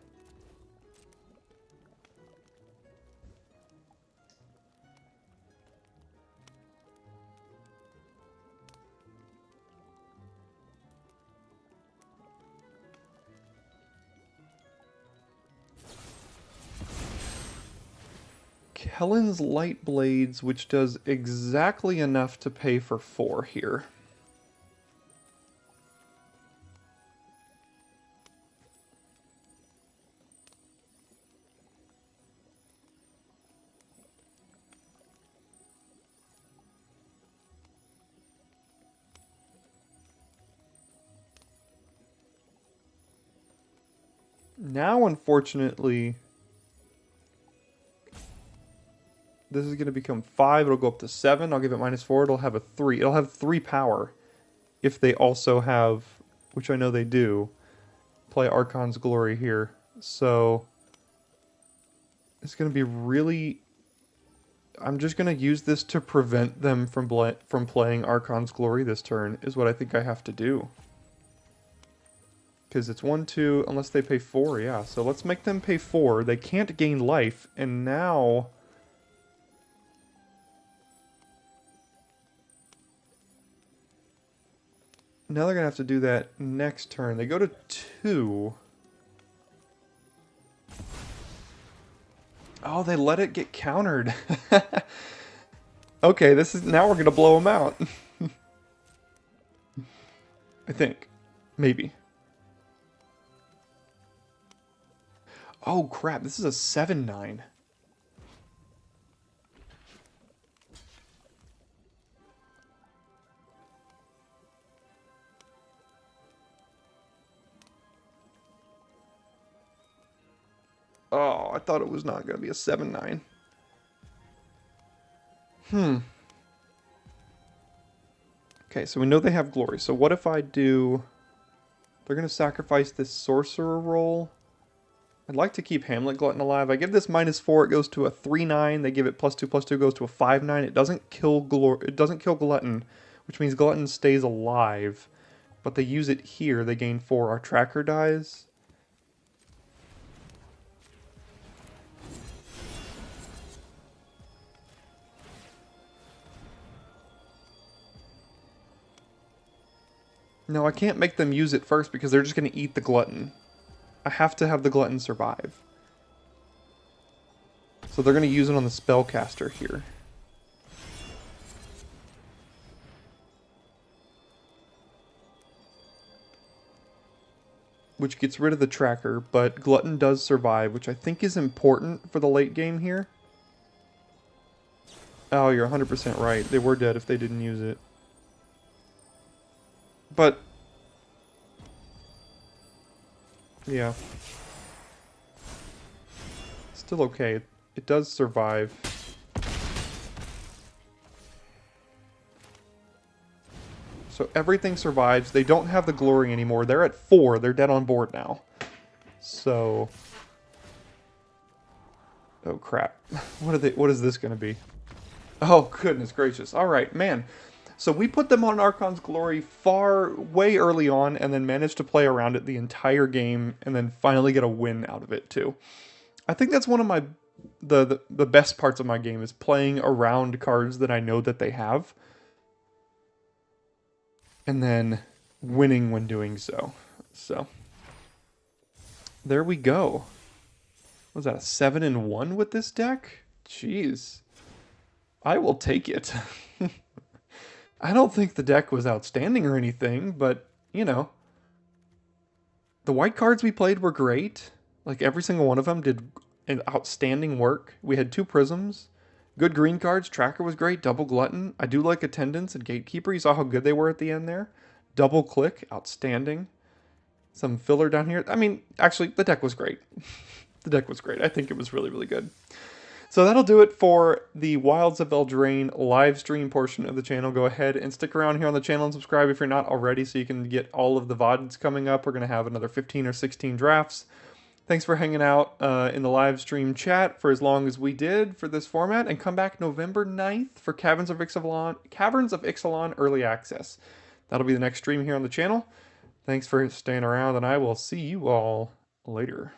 Kellen's Light Blades, which does exactly enough to pay for 4 here. Now, unfortunately, this is going to become 5. It'll go up to 7. I'll give it -4. It'll have a 3. It'll have 3 power if they also have, which I know they do, play Archon's Glory here. So it's going to be really... I'm just going to use this to prevent them from playing Archon's Glory this turn, is what I think I have to do. because it's 1, 2, unless they pay 4, yeah. So let's make them pay 4. They can't gain life, and now... Now they're going to have to do that next turn. They go to 2. Oh, they let it get countered. Okay, now we're going to blow them out. I think. Maybe. Oh, crap. This is a 7-9. Oh, I thought it was not going to be a 7-9. Okay, so we know they have glory. So what if I do... They're going to sacrifice this sorcerer roll. I'd like to keep Hamlet Glutton alive. I give this -4, it goes to a 3-9. They give it +2/+2, goes to a 5-9. It doesn't kill Glutton, which means Glutton stays alive. But they use it here. They gain 4. Our tracker dies. No, I can't make them use it first because they're just going to eat the Glutton. I have to have the Glutton survive. So they're going to use it on the Spellcaster here. Which gets rid of the tracker, but Glutton does survive, which I think is important for the late game here. Oh, you're 100% right. They were dead if they didn't use it. But... yeah. Still okay. It does survive. So everything survives. They don't have the glory anymore. They're at 4. They're dead on board now. So... oh, crap. What is this going to be? Oh, goodness gracious. Alright, man. So we put them on Archon's Glory way early on, and then managed to play around it the entire game, and then finally get a win out of it, too. I think that's one of the best parts of my game, is playing around cards that I know that they have. And then winning when doing so. So, there we go. Was that a 7-1 with this deck? Jeez. I will take it. I don't think the deck was outstanding or anything, but, you know. The white cards we played were great. Like, every single one of them did an outstanding work. We had 2 Prisms. Good green cards. Tracker was great. Double Glutton. I do like Attendance and Gatekeeper. You saw how good they were at the end there. Double Click. Outstanding. Some filler down here. I mean, actually, the deck was great. The deck was great. I think it was really, really good. So that'll do it for the Wilds of Eldraine live stream portion of the channel. Go ahead and stick around here on the channel and subscribe if you're not already so you can get all of the VODs coming up. We're going to have another 15 or 16 drafts. Thanks for hanging out in the live stream chat for as long as we did for this format. And come back November 9th for Caverns of Ixalan Early Access. That'll be the next stream here on the channel. Thanks for staying around, and I will see you all later.